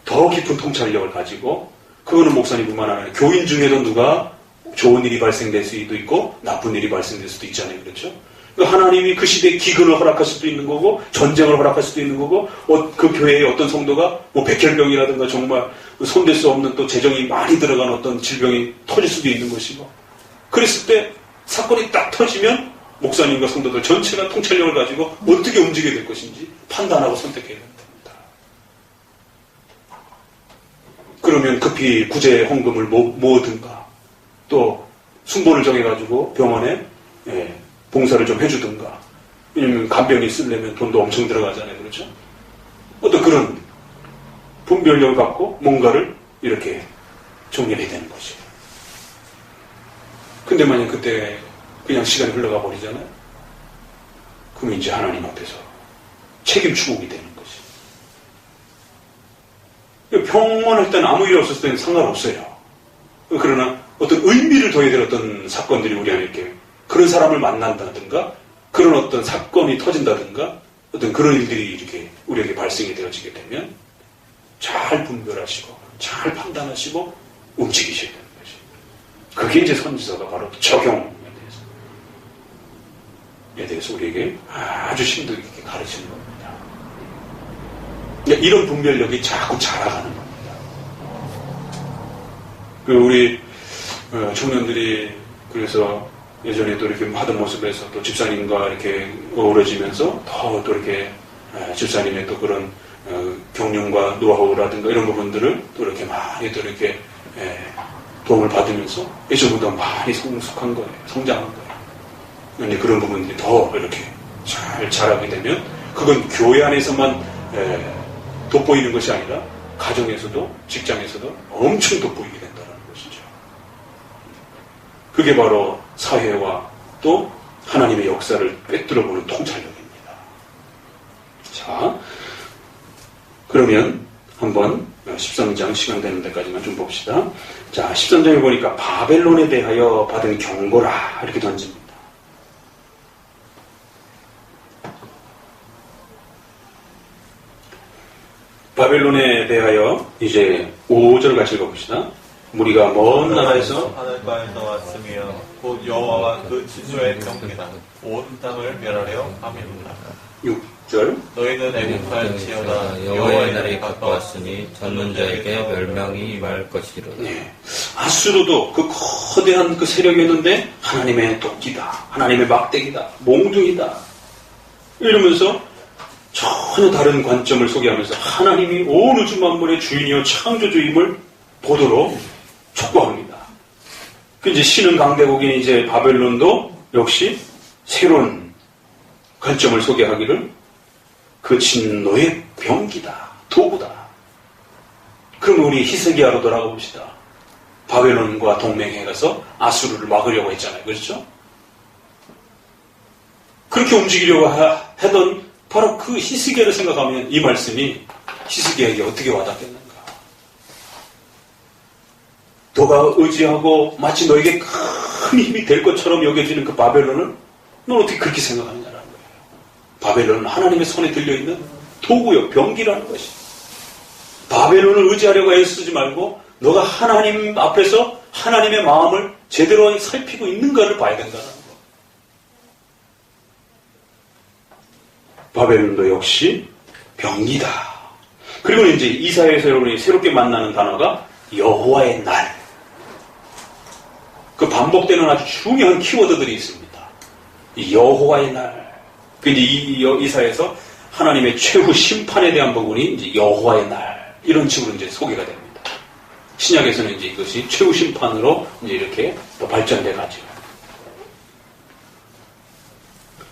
더 깊은 통찰력을 가지고 그거는 목사님뿐만 아니라 교인 중에도 누가 좋은 일이 발생될 수도 있고 나쁜 일이 발생될 수도 있잖아요. 그렇죠? 하나님이 그 시대에 기근을 허락할 수도 있는 거고 전쟁을 허락할 수도 있는 거고 그 교회의 어떤 성도가 뭐 백혈병이라든가 정말 손댈 수 없는 또 재정이 많이 들어간 어떤 질병이 터질 수도 있는 것이고 그랬을 때 사건이 딱 터지면 목사님과 성도들 전체가 통찰력을 가지고 어떻게 움직여야 될 것인지 판단하고 선택해야 된답니다. 그러면 급히 구제 헌금을 모으든가 또 순번을 정해가지고 병원에 봉사를 좀 해주든가 왜냐면 간병이 쓰려면 돈도 엄청 들어가잖아요. 그렇죠? 어떤 그런 분별력을 갖고 뭔가를 이렇게 정리해야 되는 거지. 근데 만약 그때 그냥 시간이 흘러가 버리잖아요. 그러면 이제 하나님 앞에서 책임 추궁이 되는 거지. 평온할 때는 아무 일 없었을 때는 상관없어요. 그러나 어떤 의미를 더해야 될 어떤 사건들이 우리 안에 이렇게 그런 사람을 만난다든가 그런 어떤 사건이 터진다든가 어떤 그런 일들이 이렇게 우리에게 발생이 되어지게 되면 잘 분별하시고 잘 판단하시고 움직이셔야 되는 것이. 그게 이제 선지서가 바로 적용에 대해서 우리에게 아주 심도 깊게 가르치는 겁니다. 이런 분별력이 자꾸 자라가는 겁니다. 우리 청년들이 그래서 예전에 또 이렇게 하던 모습에서 또 집사님과 이렇게 어우러지면서 더 또 이렇게 집사님의 또 그런 경륜과 노하우라든가 이런 부분들을 또 이렇게 많이 또 이렇게 도움을 받으면서 예전보다 많이 성숙한 거예요. 성장한 거예요. 근데 그런 부분들이 더 이렇게 잘 자라게 되면 그건 교회 안에서만 돋보이는 것이 아니라 가정에서도 직장에서도 엄청 돋보이게 된다는 것이죠. 그게 바로 사회와 또 하나님의 역사를 꿰뚫어보는 통찰력입니다. 자, 그러면 한번 13장 시간 되는 데까지만 좀 봅시다. 자, 13장에 보니까 바벨론에 대하여 받은 경고라 이렇게 던집니다. 바벨론에 대하여 이제 5절 같이 읽어봅시다. 무리가 먼 나라에서 하늘가에서 왔으며 곧 여호와와 그 지조의 병기다. 온 땅을 멸하려 함이로다. 6절 너희는 애국할지어다. 여호와의 날이 가까웠으니 전는 자에게 멸망이 임할 것이로다. 네. 아수르도 그 거대한 그 세력이었는데 하나님의 도끼다. 하나님의 막대기다. 몽둥이다. 이러면서 전혀 다른 관점을 소개하면서 하나님이 온 우주 만물의 주인이요 창조주임을 보도록 촉구합니다. 그 이제 신은 강대국인 이제 바벨론도 역시 새로운 관점을 소개하기를 그 진노의 병기다, 도구다. 그럼 우리 히스기야로 돌아가 봅시다. 바벨론과 동맹해가서 아수르를 막으려고 했잖아요. 그렇죠? 그렇게 움직이려고 하던 바로 그 히스기야를 생각하면 이 말씀이 히스기야에게 어떻게 와닿겠는가. 너가 의지하고 마치 너에게 큰 힘이 될 것처럼 여겨지는 그 바벨론을 넌 어떻게 그렇게 생각하느냐라는 거예요. 바벨론은 하나님의 손에 들려있는 도구요, 병기라는 것이. 바벨론을 의지하려고 애쓰지 말고 너가 하나님 앞에서 하나님의 마음을 제대로 살피고 있는가를 봐야 된다는 거. 바벨론도 역시 병기다. 그리고 이제 이사야에서 여러분이 새롭게 만나는 단어가 여호와의 날. 그 반복되는 아주 중요한 키워드들이 있습니다. 이 여호와의 날. 그 이제 이사야에서 하나님의 최후 심판에 대한 부분이 이제 여호와의 날 이런 식으로 이제 소개가 됩니다. 신약에서는 이제 이것이 최후 심판으로 이제 이렇게 또 발전돼 가지고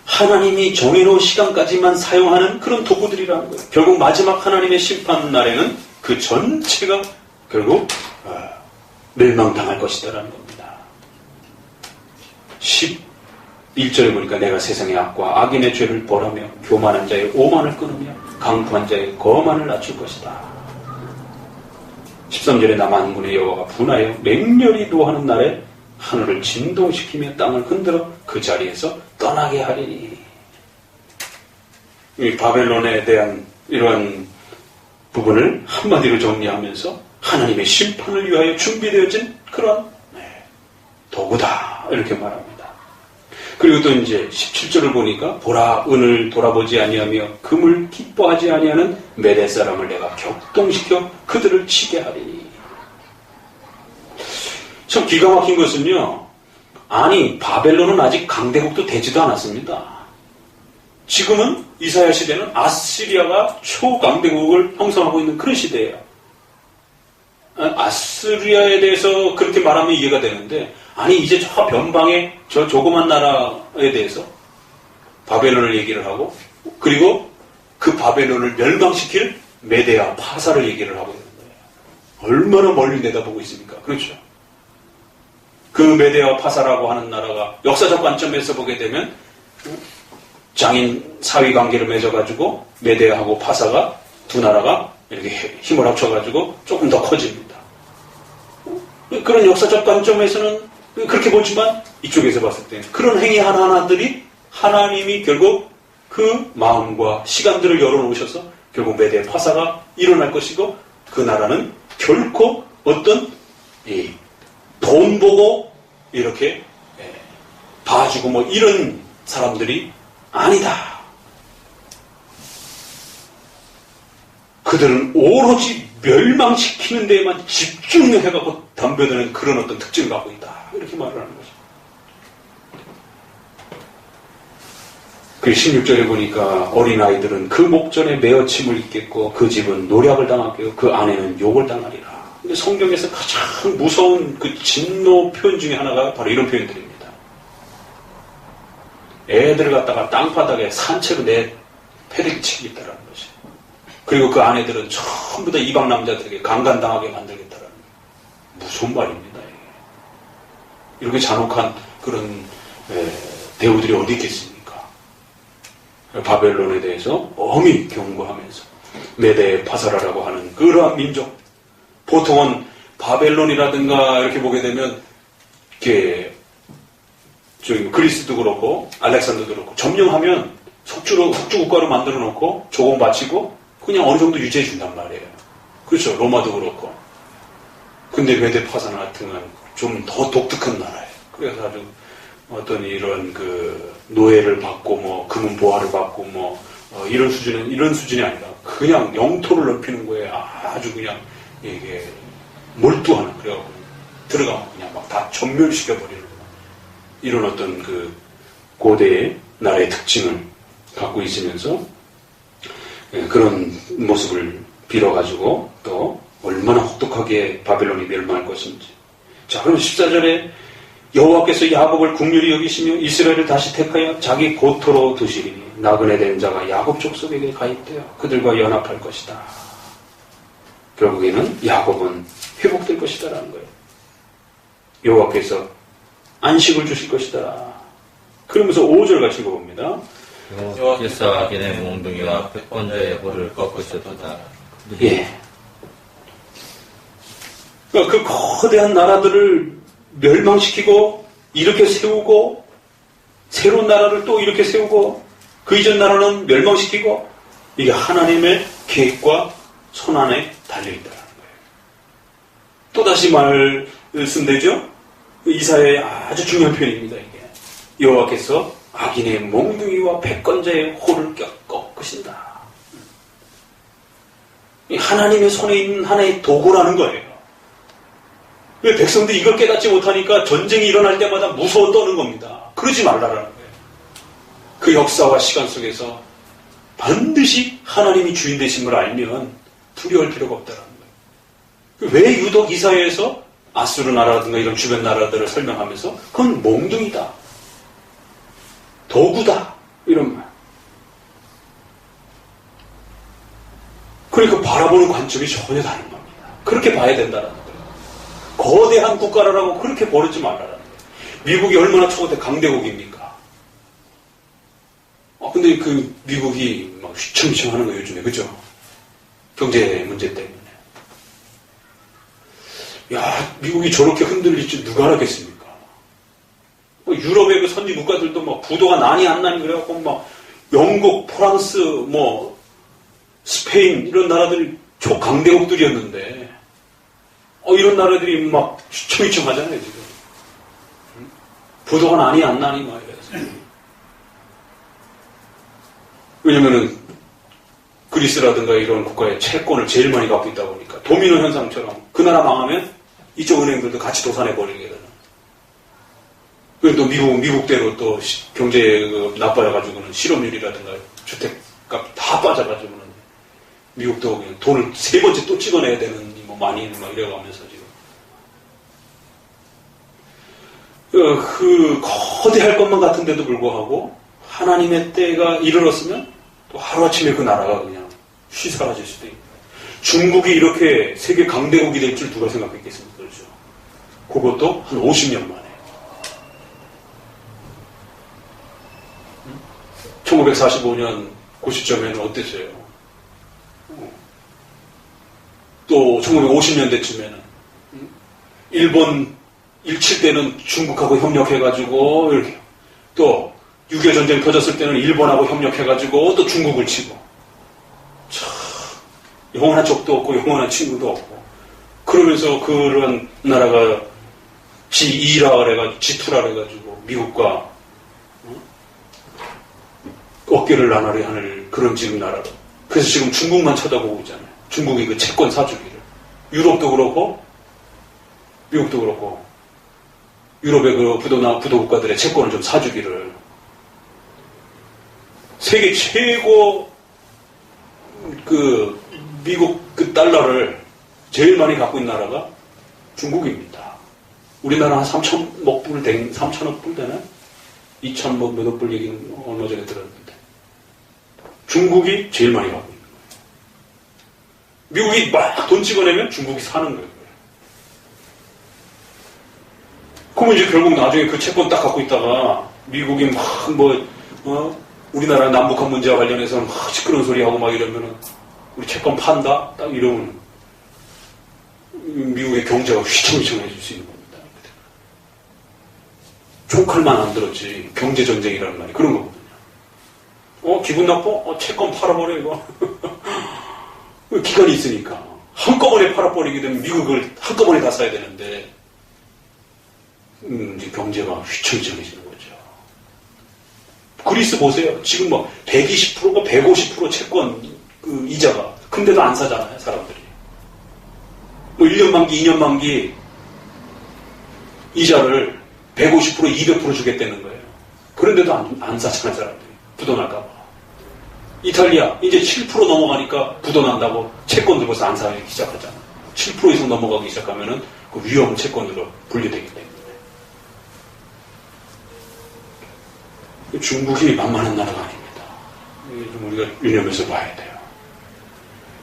하나님이 정해놓은 시간까지만 사용하는 그런 도구들이라는 거예요. 결국 마지막 하나님의 심판 날에는 그 전체가 결국 멸망당할 것이다라는 겁니다. 11절에 보니까 내가 세상의 악과 악인의 죄를 벌하며 교만한 자의 오만을 끊으며 강포한 자의 거만을 낮출 것이다. 13절에 나 만군의 여호와가 분하여 맹렬히 노하는 날에 하늘을 진동시키며 땅을 흔들어 그 자리에서 떠나게 하리니. 이 바벨론에 대한 이러한 부분을 한마디로 정리하면서 하나님의 심판을 위하여 준비되어진 그런 도구다 이렇게 말합니다. 그리고 또 이제 17절을 보니까 보라 은을 돌아보지 아니하며 금을 기뻐하지 아니하는 메대 사람을 내가 격동시켜 그들을 치게 하리니. 참 기가 막힌 것은요, 아니 바벨론은 아직 강대국도 되지도 않았습니다. 지금은 이사야 시대는 아시리아가 초강대국을 형성하고 있는 그런 시대예요. 아시리아에 대해서 그렇게 말하면 이해가 되는데, 아니 이제 저 변방의 저 조그만 나라에 대해서 바벨론을 얘기를 하고, 그리고 그 바벨론을 멸망시킬 메데아 파사를 얘기를 하고 있는 거예요. 얼마나 멀리 내다보고 있습니까? 그렇죠. 그 메데아 파사라고 하는 나라가 역사적 관점에서 보게 되면 장인 사위 관계를 맺어가지고 메데아하고 파사가 두 나라가 이렇게 힘을 합쳐가지고 조금 더 커집니다. 그런 역사적 관점에서는 그렇게 보지만 이쪽에서 봤을 때 그런 행위 하나하나들이 하나님이 결국 그 마음과 시간들을 열어놓으셔서 결국 메데 파사가 일어날 것이고, 그 나라는 결코 어떤 돈 보고 이렇게 봐주고 뭐 이런 사람들이 아니다. 그들은 오로지 멸망시키는 데에만 집중해갖고 덤벼드는 그런 어떤 특징을 갖고 있다. 이렇게 말을 하는 거죠. 그 16절에 보니까 어린아이들은 그 목전에 매어침을 입겠고 그 집은 노략을 당하고 그 아내는 욕을 당하리라. 성경에서 가장 무서운 그 진노 표현 중에 하나가 바로 이런 표현들입니다. 애들을 갖다가 땅바닥에 산채로 내 패대기 치겠다라는 것이. 그리고 그 아내들은 전부 다 이방 남자들에게 강간당하게 만들겠다라는 무서운 말입니다. 이렇게 잔혹한 그런 대우들이 어디 있겠습니까? 바벨론에 대해서 엄히 경고하면서 메데 파사라라고 하는 그러한 민족, 보통은 바벨론이라든가 이렇게 보게 되면 이렇게 저기 그리스도 그렇고 알렉산더도 그렇고 점령하면 속주 국가로 만들어 놓고 조공 바치고 그냥 어느 정도 유지해 준단 말이에요. 그렇죠. 로마도 그렇고. 근데 메데 파사 같은 건 좀 더 독특한 나라예요. 그래서 아주 어떤 이런 그 노예를 받고 뭐 금은 보화를 받고 뭐 이런 수준이 아니라 그냥 영토를 넓히는 거에 아주 그냥 이게 몰두하는, 그래갖고 들어가면 그냥 막 다 전멸시켜 버리는 이런 어떤 그 고대의 나라의 특징을 갖고 있으면서 그런 모습을 빌어가지고 또 얼마나 혹독하게 바벨론이 멸망할 것인지. 자, 그럼 14절에 여호와께서 야곱을 긍휼히 여기시며 이스라엘을 다시 택하여 자기 고토로 두시리니 나그네 된 자가 야곱 족속에게 가입되어 그들과 연합할 것이다. 결국에는 야곱은 회복될 것이다라는 거예요. 여호와께서 안식을 주실 것이다. 그러면서 5절 같이 읽어봅니다. 여호와께서 악인의 몽둥이와 패권자의 홀을 꺾으셨도다. 예. 그러니까 그 거대한 나라들을 멸망시키고 이렇게 세우고 새로운 나라를 또 이렇게 세우고 그 이전 나라는 멸망시키고 이게 하나님의 계획과 손안에 달려있다는 거예요. 또다시 말씀되죠? 이사야의 아주 중요한 표현입니다. 이게 여호와께서 악인의 몽둥이와 패권자의 홀을 꺾으신다. 하나님의 손에 있는 하나의 도구라는 거예요. 왜 백성들이 이걸 깨닫지 못하니까 전쟁이 일어날 때마다 무서워 떠는 겁니다. 그러지 말라라는 거예요. 그 역사와 시간 속에서 반드시 하나님이 주인 되신 걸 알면 두려울 필요가 없다는 거예요. 왜 유독 이사야에서 아수르 나라라든가 이런 주변 나라들을 설명하면서 그건 몽둥이다, 도구다 이런 말. 그러니까 바라보는 관점이 전혀 다른 겁니다. 그렇게 봐야 된다는 거예요. 거대한 국가라고 그렇게 버리지 말라는 거예요. 미국이 얼마나 초대 강대국입니까? 근데 그 미국이 막 휘청휘청 하는 거예요, 요즘에. 그죠? 경제 문제 때문에. 야, 미국이 저렇게 흔들릴 줄 누가 알았겠습니까? 유럽의 그 선진 국가들도 막 부도가 나니 안 나니 그래갖고 막 영국, 프랑스, 스페인 이런 나라들이 초강대국들이었는데 이런 나라들이 막 휘청휘청 하잖아요, 지금. 부도가 나니 안 나니 막 이래서. 왜냐면은 그리스라든가 이런 국가의 채권을 제일 많이 갖고 있다 보니까 도미노 현상처럼 그 나라 망하면 이쪽 은행들도 같이 도산해버리게 되는. 그리고 또 미국대로 또 경제 나빠져가지고는 실업률이라든가 주택값 다 빠져가지고는 미국도 그냥 돈을 세 번째 또 찍어내야 되는 많이 막 이래가면서 지금 그 거대할 것만 같은데도 불구하고 하나님의 때가 이르렀으면 또 하루아침에 그 나라가 그냥 휘사라질 수도 있고 중국이 이렇게 세계 강대국이 될 줄 누가 생각했겠습니까? 그렇죠? 그것도 한 50년 만에 1945년 그 시점에는 어땠어요? 또 1950년대쯤에는 일본 일칠 때는 중국하고 협력해가지고 이렇게 또 6.25 전쟁 터졌을 때는 일본하고 협력해가지고 또 중국을 치고 참 영원한 적도 없고 영원한 친구도 없고 그러면서 그런 나라가 G2라 그래가지고 G2라 그래가지고 미국과 어깨를 나날이 하는 그런 지금 나라로 그래서 지금 중국만 쳐다보고 있잖아요. 중국이 그 채권 사주기를 유럽도 그렇고 미국도 그렇고 유럽의 그 부도 국가들의 채권을 좀 사주기를 세계 최고 그 미국 그 달러를 제일 많이 갖고 있는 나라가 중국입니다. 우리나라 한 3천억 불 되나? 2천 몇억 불 얘기는 얼마 전에 들었는데 중국이 제일 많이 갖고 있는 거예요. 미국이 막 돈 찍어내면 중국이 사는 거예요. 그러면 이제 결국 나중에 그 채권 딱 갖고 있다가 미국이 막 우리나라 남북한 문제와 관련해서 막 시끄러운 소리 하고 막 이러면은 우리 채권 판다? 딱 이러면 미국의 경제가 휘청휘청해질 수 있는 겁니다. 총칼만 안 들었지 경제전쟁이라는 말이 그런 거거든요. 기분 나빠? 채권 팔아버려 이거. 기간이 있으니까 한꺼번에 팔아버리게 되면 미국을 한꺼번에 다 사야 되는데 이제 경제가 휘청휘청해지는 거죠. 그리스 보세요. 지금 120%가 150% 채권 그 이자가 근데도 안 사잖아요 사람들이. 1년 만기 2년 만기 이자를 150% 200% 주겠다는 거예요. 그런데도 안 사잖아요 사람들이. 부도날까 봐. 이탈리아 이제 7% 넘어가니까 부도난다고 채권들 벌써 안 사기 시작하잖아요. 7% 이상 넘어가기 시작하면은 그 위험 채권으로 분류되기 때문에. 중국이 만만한 나라가 아닙니다. 좀 우리가 유념해서 봐야 돼요.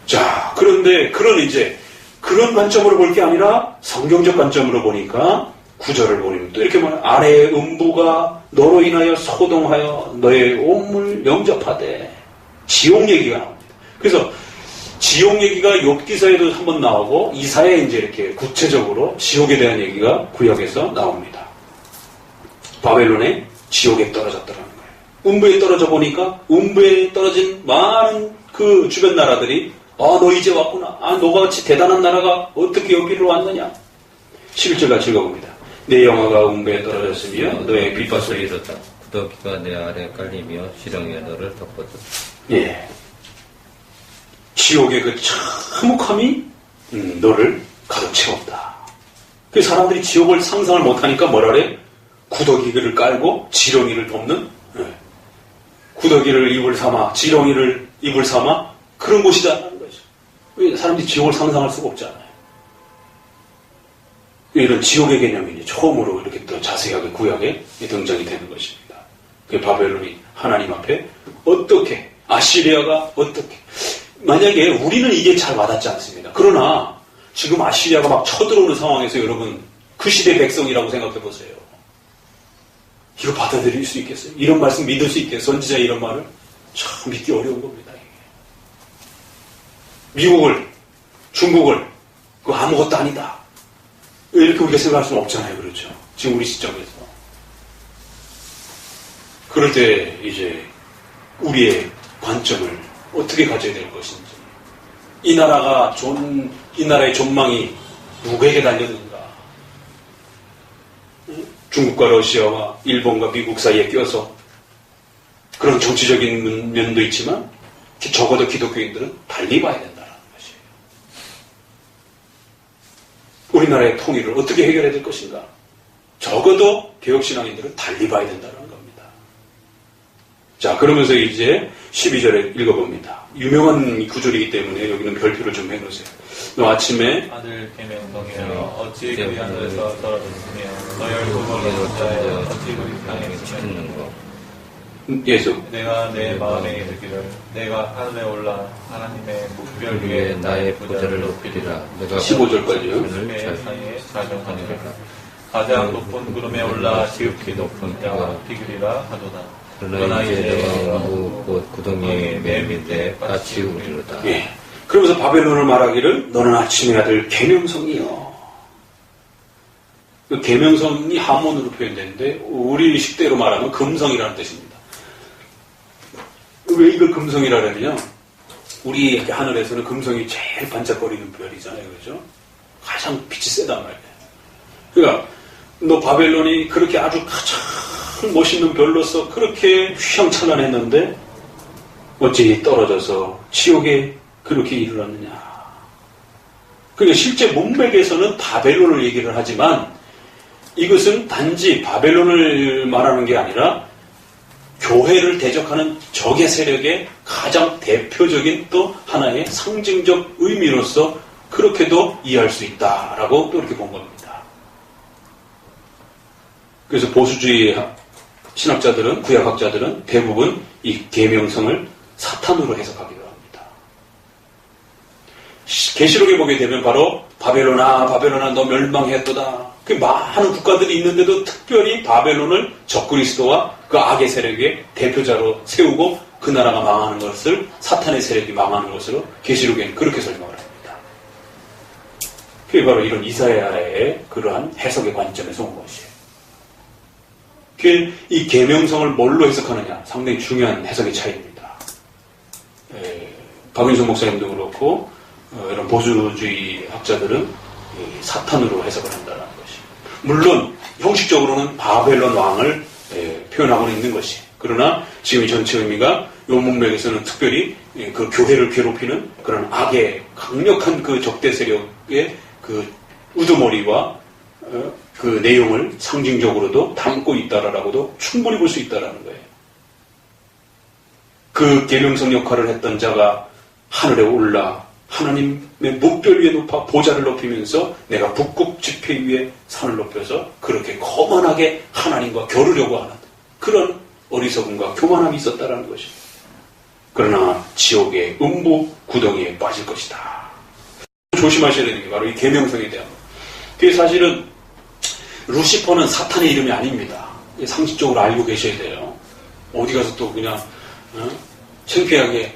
자, 그런데 그런 관점으로 볼 게 아니라 성경적 관점으로 보니까 구절을 보면 또 이렇게 말해요. 아래의 음부가 너로 인하여 소동하여 너의 온물 영접하되. 지옥 얘기가 나옵니다. 그래서 지옥 얘기가 욥기서에도 한번 나오고 이사야에 이제 이렇게 구체적으로 지옥에 대한 얘기가 구약에서 나옵니다. 바벨론의 지옥에 떨어졌더라는 거예요. 음부에 떨어져 보니까 음부에 떨어진 많은 그 주변 나라들이 너 이제 왔구나. 너가 같이 대단한 나라가 어떻게 여기로 왔느냐. 11절까지 읽어봅니다. 내 영화가 음부에 떨어졌으며 너의 빗밭을 잃었다. 구더기가 내 아래 깔리며 지렁이가 너를 덮어줬다. 예. 지옥의 그 참혹함이 너를 가득 채웠다. 그 사람들이 지옥을 상상을 못하니까 뭐라 그래? 구더기를 깔고 지렁이를 덮는, 구더기를 입을 삼아 지렁이를 입을 삼아 그런 곳이다라는 거죠. 왜 사람들이 지옥을 상상할 수가 없잖아요. 이런 지옥의 개념이 이제 처음으로 이렇게 또 자세하게 구약에 등장이 되는 것입니다. 그 바벨론이 하나님 앞에 어떻게, 아시리아가 어떻게, 만약에 우리는 이게 잘 와닿지 않습니다. 그러나 지금 아시리아가 막 쳐들어오는 상황에서 여러분 그 시대 백성이라고 생각해 보세요. 이거 받아들일 수 있겠어요? 이런 말씀 믿을 수 있겠어요? 선지자의 이런 말을? 참 믿기 어려운 겁니다. 미국을, 중국을 그거 아무것도 아니다. 이렇게 우리가 생각할 수는 없잖아요. 그렇죠? 지금 우리 시점에서. 그럴 때 이제 우리의 관점을 어떻게 가져야 될 것인지, 이 나라의 전망이 누구에게 달렸는가? 중국과 러시아와 일본과 미국 사이에 껴서 그런 정치적인 면도 있지만 적어도 기독교인들은 달리 봐야 된다는 것이에요. 우리나라의 통일을 어떻게 해결해야 될 것인가? 적어도 개혁신앙인들은 달리 봐야 된다는 겁니다. 자, 그러면서 이제 12절에 읽어봅니다. 유명한 구절이기 때문에 여기는 별표를 좀 해놓으세요. 너 아침에 아들 계명성이여 어찌 그 하늘에서 떨어졌으며 너희 얼굴을 자에 어찌 그 땅에 치는가. 예수. 내가 내 마음에 이르기를 내가 하늘에 올라 하나님의 묵별 위에 나의 보좌를 높이리라. 내가 15절까지요. 의 사이에 자정하니라. 가장 높은 구름에 올라 지극히 높은 자와 비그리라 하도다. 그러나 이제 내가 곧 구덩이의 맨 밑에 까치 우리로다. 예. 그러면서 바벨론을 말하기를 너는 아침의 아들 계명성이여. 그 계명성이 하몬으로 표현되는데 우리 식대로 말하면 금성이라는 뜻입니다. 왜 이걸 금성이라 그러냐면 우리 하늘에서는 금성이 제일 반짝거리는 별이잖아요. 그죠? 가장 빛이 세단 말이에요. 그러니까 너 바벨론이 그렇게 아주 가장 멋있는 별로서 그렇게 휘황찬란했는데 어찌 떨어져서 지옥에 그렇게 이르렀느냐. 그러니까 실제 문맥에서는 바벨론을 얘기를 하지만 이것은 단지 바벨론을 말하는 게 아니라 교회를 대적하는 적의 세력의 가장 대표적인 또 하나의 상징적 의미로서 그렇게도 이해할 수 있다라고 또 이렇게 본 겁니다. 그래서 보수주의 신학자들은, 구약학자들은 대부분 이 계명성을 사탄으로 해석하기도 합니다. 계시록에 보게 되면 바로 바벨론아 너 멸망했도다. 그 많은 국가들이 있는데도 특별히 바벨론을 적그리스도와 그 악의 세력의 대표자로 세우고 그 나라가 망하는 것을 사탄의 세력이 망하는 것으로 계시록에는 그렇게 설명을 합니다. 그게 바로 이런 이사야의 그러한 해석의 관점에서 온 것이에요. 이 계명성을 뭘로 해석하느냐 상당히 중요한 해석의 차이입니다. 박윤성 목사님도 그렇고 이런 보수주의 학자들은 사탄으로 해석을 한다는 것이. 물론 형식적으로는 바벨론 왕을 표현하고 있는 것이. 그러나 지금 이 전체 의미가 이 문맥에서는 특별히 그 교회를 괴롭히는 그런 악의 강력한 그 적대 세력의 그 우두머리와 그 내용을 상징적으로도 담고 있다라고도 충분히 볼 수 있다라는 거예요. 그 계명성 역할을 했던 자가 하늘에 올라 하나님의 묵별 위에 높아 보좌를 높이면서 내가 북극 지폐 위에 산을 높여서 그렇게 거만하게 하나님과 겨루려고 하는 그런 어리석음과 교만함이 있었다라는 것입니다. 그러나 지옥의 음부 구덩이에 빠질 것이다. 조심하셔야 되는 게 바로 이 계명성에 대한 것. 그게 사실은 루시퍼는 사탄의 이름이 아닙니다. 상식적으로 알고 계셔야 돼요. 어디 가서 또 그냥 창피하게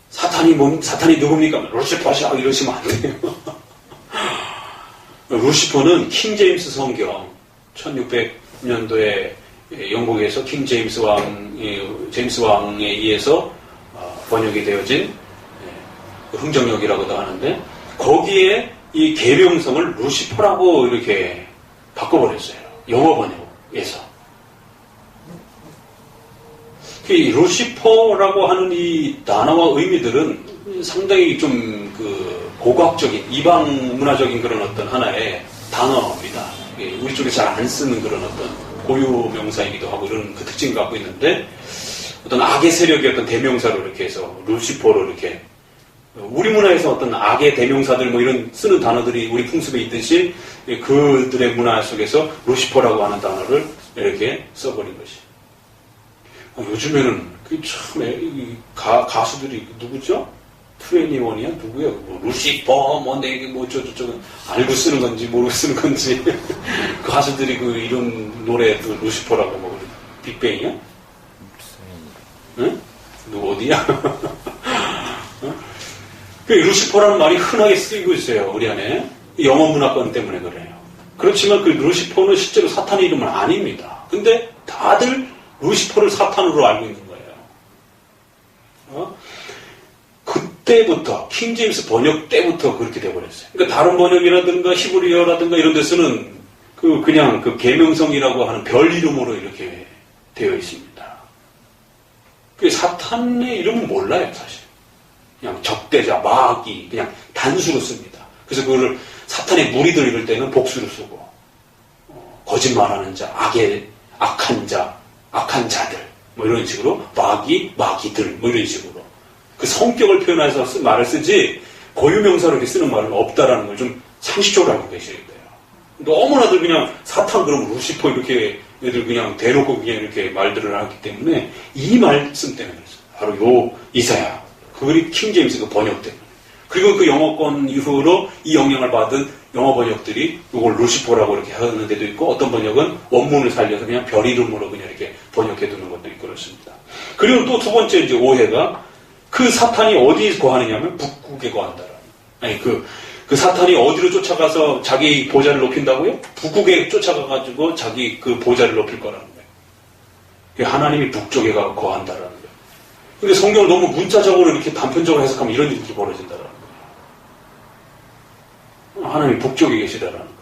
사탄이 누굽니까? 루시퍼시야 이러시면 안 돼요. 루시퍼는 킹 제임스 성경 1600년도에 영국에서 킹 제임스 왕에 의해서 번역이 되어진 흥정역이라고도 하는데 거기에 이 계명성을 루시퍼라고 이렇게 바꿔버렸어요. 영어 번역에서. 이 루시퍼라고 하는 이 단어와 의미들은 상당히 좀 그 고고학적인 이방 문화적인 그런 어떤 하나의 단어입니다. 우리 쪽에 잘 안 쓰는 그런 어떤 고유 명사이기도 하고 이런 그 특징을 갖고 있는데 어떤 악의 세력의 어떤 대명사로 이렇게 해서 루시퍼로 이렇게 우리 문화에서 어떤 악의 대명사들 뭐 이런 쓰는 단어들이 우리 풍습에 있듯이 그들의 문화 속에서 루시퍼라고 하는 단어를 이렇게 써버린 것이. 요즘에는 참 가수들이 누구죠? 21이야 누구야? 뭐 루시퍼 뭔데 이게 뭐 저쪽은 알고 쓰는 건지 모르고 쓰는 건지 그 가수들이 그 이런 노래 루시퍼라고 뭐 빅뱅이야? 응? 누구 어디야? 루시퍼라는 말이 흔하게 쓰이고 있어요 우리 안에 영어 문화권 때문에 그래요. 그렇지만 그 루시퍼는 실제로 사탄의 이름은 아닙니다. 근데 다들 루시퍼를 사탄으로 알고 있는 거예요. 그때부터 킹 제임스 번역 때부터 그렇게 돼버렸어요. 그러니까 다른 번역이라든가 히브리어라든가 이런 데서는 그냥 그 계명성이라고 하는 별 이름으로 이렇게 되어 있습니다. 그 사탄의 이름은 몰라요 사실. 그냥 적대자, 마귀 그냥 단수로 씁니다. 그래서 그거를 사탄의 무리들 이럴 때는 복수로 쓰고 거짓말하는 자, 악한 자, 악한 자들 뭐 이런 식으로 마귀들 뭐 이런 식으로 그 성격을 표현해서 말을 쓰지 고유명사로 이렇게 쓰는 말은 없다라는 걸 좀 상식적으로 알고 계셔야 돼요. 너무나들 그냥 사탄 그러면 루시퍼 이렇게 애들 그냥 대놓고 그냥 이렇게 말들을 하기 때문에 이 말씀 때문에 그랬어요. 바로 요 이사야 그들이 킹 제임스 그 번역 때문에. 그리고 그 영어권 이후로 이 영향을 받은 영어 번역들이 이걸 루시퍼라고 이렇게 하는 데도 있고 어떤 번역은 원문을 살려서 그냥 별 이름으로 그냥 이렇게 번역해 두는 것도 있고 그렇습니다. 그리고 또 두 번째 이제 오해가 그 사탄이 어디에 거하느냐면 북극에 거한다라는. 아니 그 사탄이 어디로 쫓아가서 자기 보좌를 높인다고요? 북극에 쫓아가가지고 자기 그 보좌를 높일 거라는 거예요. 하나님이 북쪽에 가서 거한다라는 거예요. 근데 성경을 너무 문자적으로 이렇게 단편적으로 해석하면 이런 일이 벌어진다라는 거예요. 하나님이 북쪽에 계시다라는 거예요.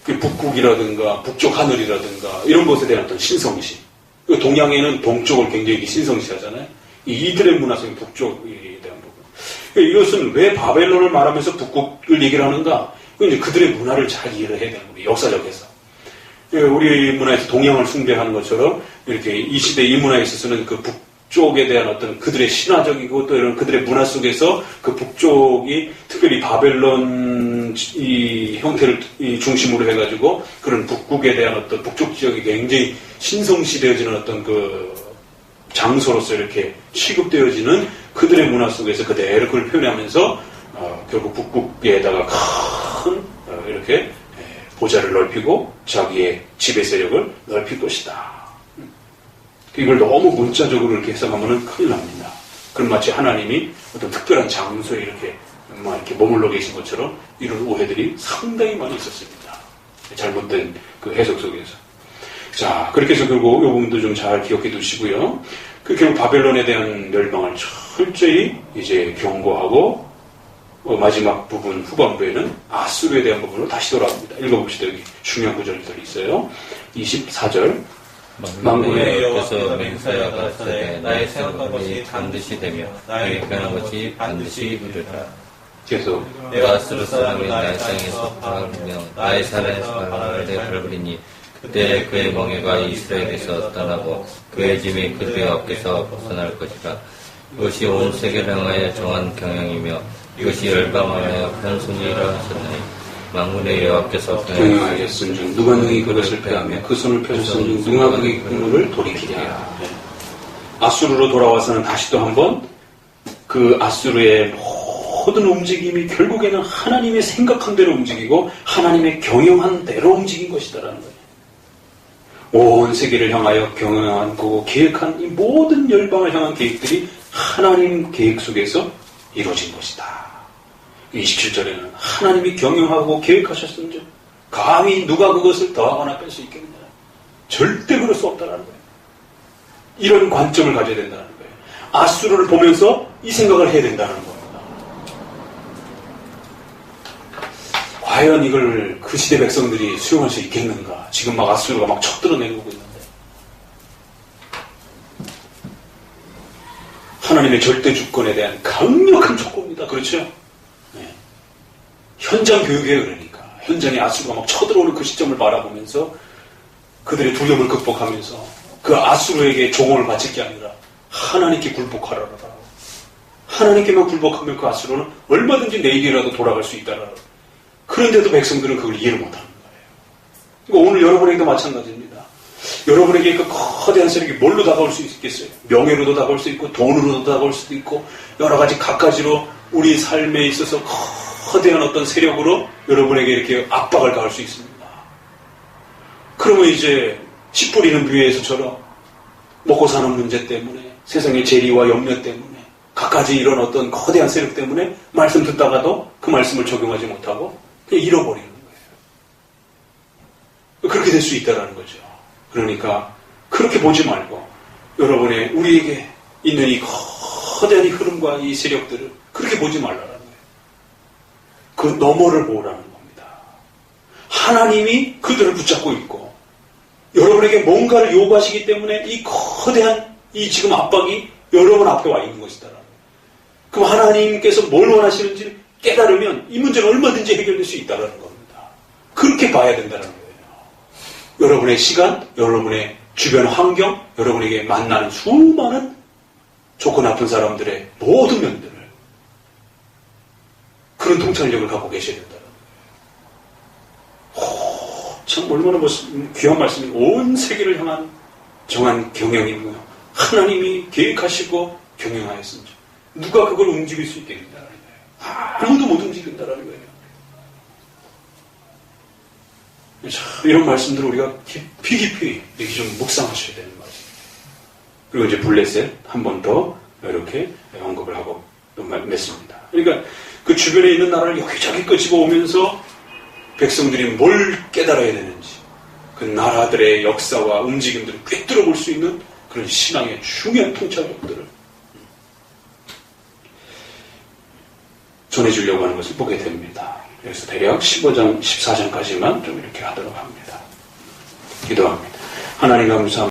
그 북극이라든가 북쪽 하늘이라든가 이런 것에 대한 어떤 신성시. 동양에는 동쪽을 굉장히 신성시하잖아요. 이들의 문화 속에 북쪽에 대한 부분. 이것은 왜 바벨론을 말하면서 북극을 얘기를 하는가? 이제 그들의 문화를 잘 이해를 해야 되는 거예요. 역사적 해서. 우리 문화에서 동양을 숭배하는 것처럼 이렇게 이 시대 이 문화에 있어서는 그 북쪽에 대한 어떤 그들의 신화적이고 또 이런 그들의 문화 속에서 그 북쪽이 특별히 바벨론 이 형태를 중심으로 해가지고 그런 북극에 대한 어떤 북쪽 지역이 굉장히 신성시되어지는 어떤 그 장소로서 이렇게 취급되어지는 그들의 문화 속에서 그대로 그걸 표현하면서 결국 북극에다가 큰 이렇게 보좌를 넓히고 자기의 지배 세력을 넓힐 것이다. 이걸 너무 문자적으로 이렇게 해석하면 큰일 납니다. 그럼 마치 하나님이 어떤 특별한 장소에 이렇게 머물러 계신 것처럼 이런 오해들이 상당히 많이 있었습니다. 잘못된 그 해석 속에서. 자, 그렇게 해서 결국 이 부분도 좀 잘 기억해 두시고요. 그 결국 바벨론에 대한 멸망을 철저히 이제 경고하고 마지막 부분 후반부에는 아수르에 대한 부분으로 다시 돌아옵니다. 읽어봅시다. 여기 중요한 구절들이 있어요. 24절 만군의 여호와께서 맹세하시되 나의 생각한 것이 반드시 되며 나의 변한 것이 반드시 이루리라. 계속 내가 아수르 사람이 나의 땅에서 파하며 나의 살아에서 바라를 밟으리니 그때 그의 멍에가 이스라엘에서 떠나고 그의 짐이 그들의 앞에서 벗어날 것이라. 이것이 온 세계를 향하여 정한 경영이며 이것이 열방하여 편순이라 하셨나니 만군의 여호와께서 경영하였은 중 누가 능히 그것을 패하며 그 손을 펴셨은 중 누가 그의 국물을 돌이키랴. 아수르로 돌아와서는 다시 또 한번 그 아수르의 모든 움직임이 결국에는 하나님의 생각한 대로 움직이고 하나님의 경영한 대로 움직인 것이다라는 거예요. 온 세계를 향하여 경영한 거고 계획한 이 모든 열방을 향한 계획들이 하나님 계획 속에서 이루어진 것이다. 27절에는 하나님이 경영하고 계획하셨은즉 감히 누가 그것을 더하거나 뺄 수 있겠느냐. 절대 그럴 수 없다는 거예요. 이런 관점을 가져야 된다는 거예요. 아수르를 보면서 이 생각을 해야 된다는 겁니다. 과연 이걸 그 시대 백성들이 수용할 수 있겠는가. 지금 막 아수르가 막 쳐들어내고 있는데 하나님의 절대 주권에 대한 강력한 촉구입니다. 그렇죠? 네. 현장 교육이에요. 그러니까 현장에 아수르가 막 쳐들어오는 그 시점을 바라보면서 그들의 두려움을 극복하면서 그 아수르에게 종언을 바칠 게 아니라 하나님께 굴복하라라. 하나님께만 굴복하면 그 아수르는 얼마든지 내일이라도 돌아갈 수 있다라. 그런데도 백성들은 그걸 이해를 못하는 거예요. 그러니까 오늘 여러분에게도 마찬가지입니다. 여러분에게 그 거대한 세력이 뭘로 다가올 수 있겠어요? 명예로도 다가올 수 있고 돈으로도 다가올 수도 있고 여러 가지 각가지로 우리 삶에 있어서 거대한 어떤 세력으로 여러분에게 이렇게 압박을 가할 수 있습니다. 그러면 이제 씨 뿌리는 뷰에서처럼 먹고 사는 문제 때문에 세상의 재리와 염려 때문에 각가지 이런 어떤 거대한 세력 때문에 말씀 듣다가도 그 말씀을 적용하지 못하고 그냥 잃어버리는 거예요. 그렇게 될 수 있다는 거죠. 그러니까 그렇게 보지 말고 여러분의 우리에게 있는 이 거대한 이 흐름과 이 세력들을 그렇게 보지 말라는 거예요. 그 너머를 보라는 겁니다. 하나님이 그들을 붙잡고 있고 여러분에게 뭔가를 요구하시기 때문에 이 거대한 이 지금 압박이 여러분 앞에 와 있는 것이다. 그럼 하나님께서 뭘 원하시는지 깨달으면 이 문제는 얼마든지 해결될 수 있다는 겁니다. 그렇게 봐야 된다는 거예요. 여러분의 시간, 여러분의 주변 환경, 여러분에게 만나는 수많은 좋고 나쁜 사람들의 모든 면들을 그런 통찰력을 갖고 계셔야 된다는 거예요. 참 얼마나 귀한 말씀이 온 세계를 향한 정한 경영이고요. 하나님이 계획하시고 경영하였습니다. 누가 그걸 움직일 수 있겠다는 거예요. 아무도 못 움직인다는 거예요. 이런 말씀들을 우리가 깊이 이렇게 좀 묵상하셔야 되는 말이에요. 그리고 이제 블레셋 한 번 더 이렇게 언급을 하고 또 맺습니다. 그러니까 그 주변에 있는 나라를 여기저기 끄집어 오면서 백성들이 뭘 깨달아야 되는지 그 나라들의 역사와 움직임들을 꿰뚫어 볼 수 있는 그런 신앙의 중요한 통찰력들을 전해주려고 하는 것을 보게 됩니다. 그래서 대략 15장, 14장까지만 좀 이렇게 하도록 합니다. 기도합니다. 하나님 감사합니다.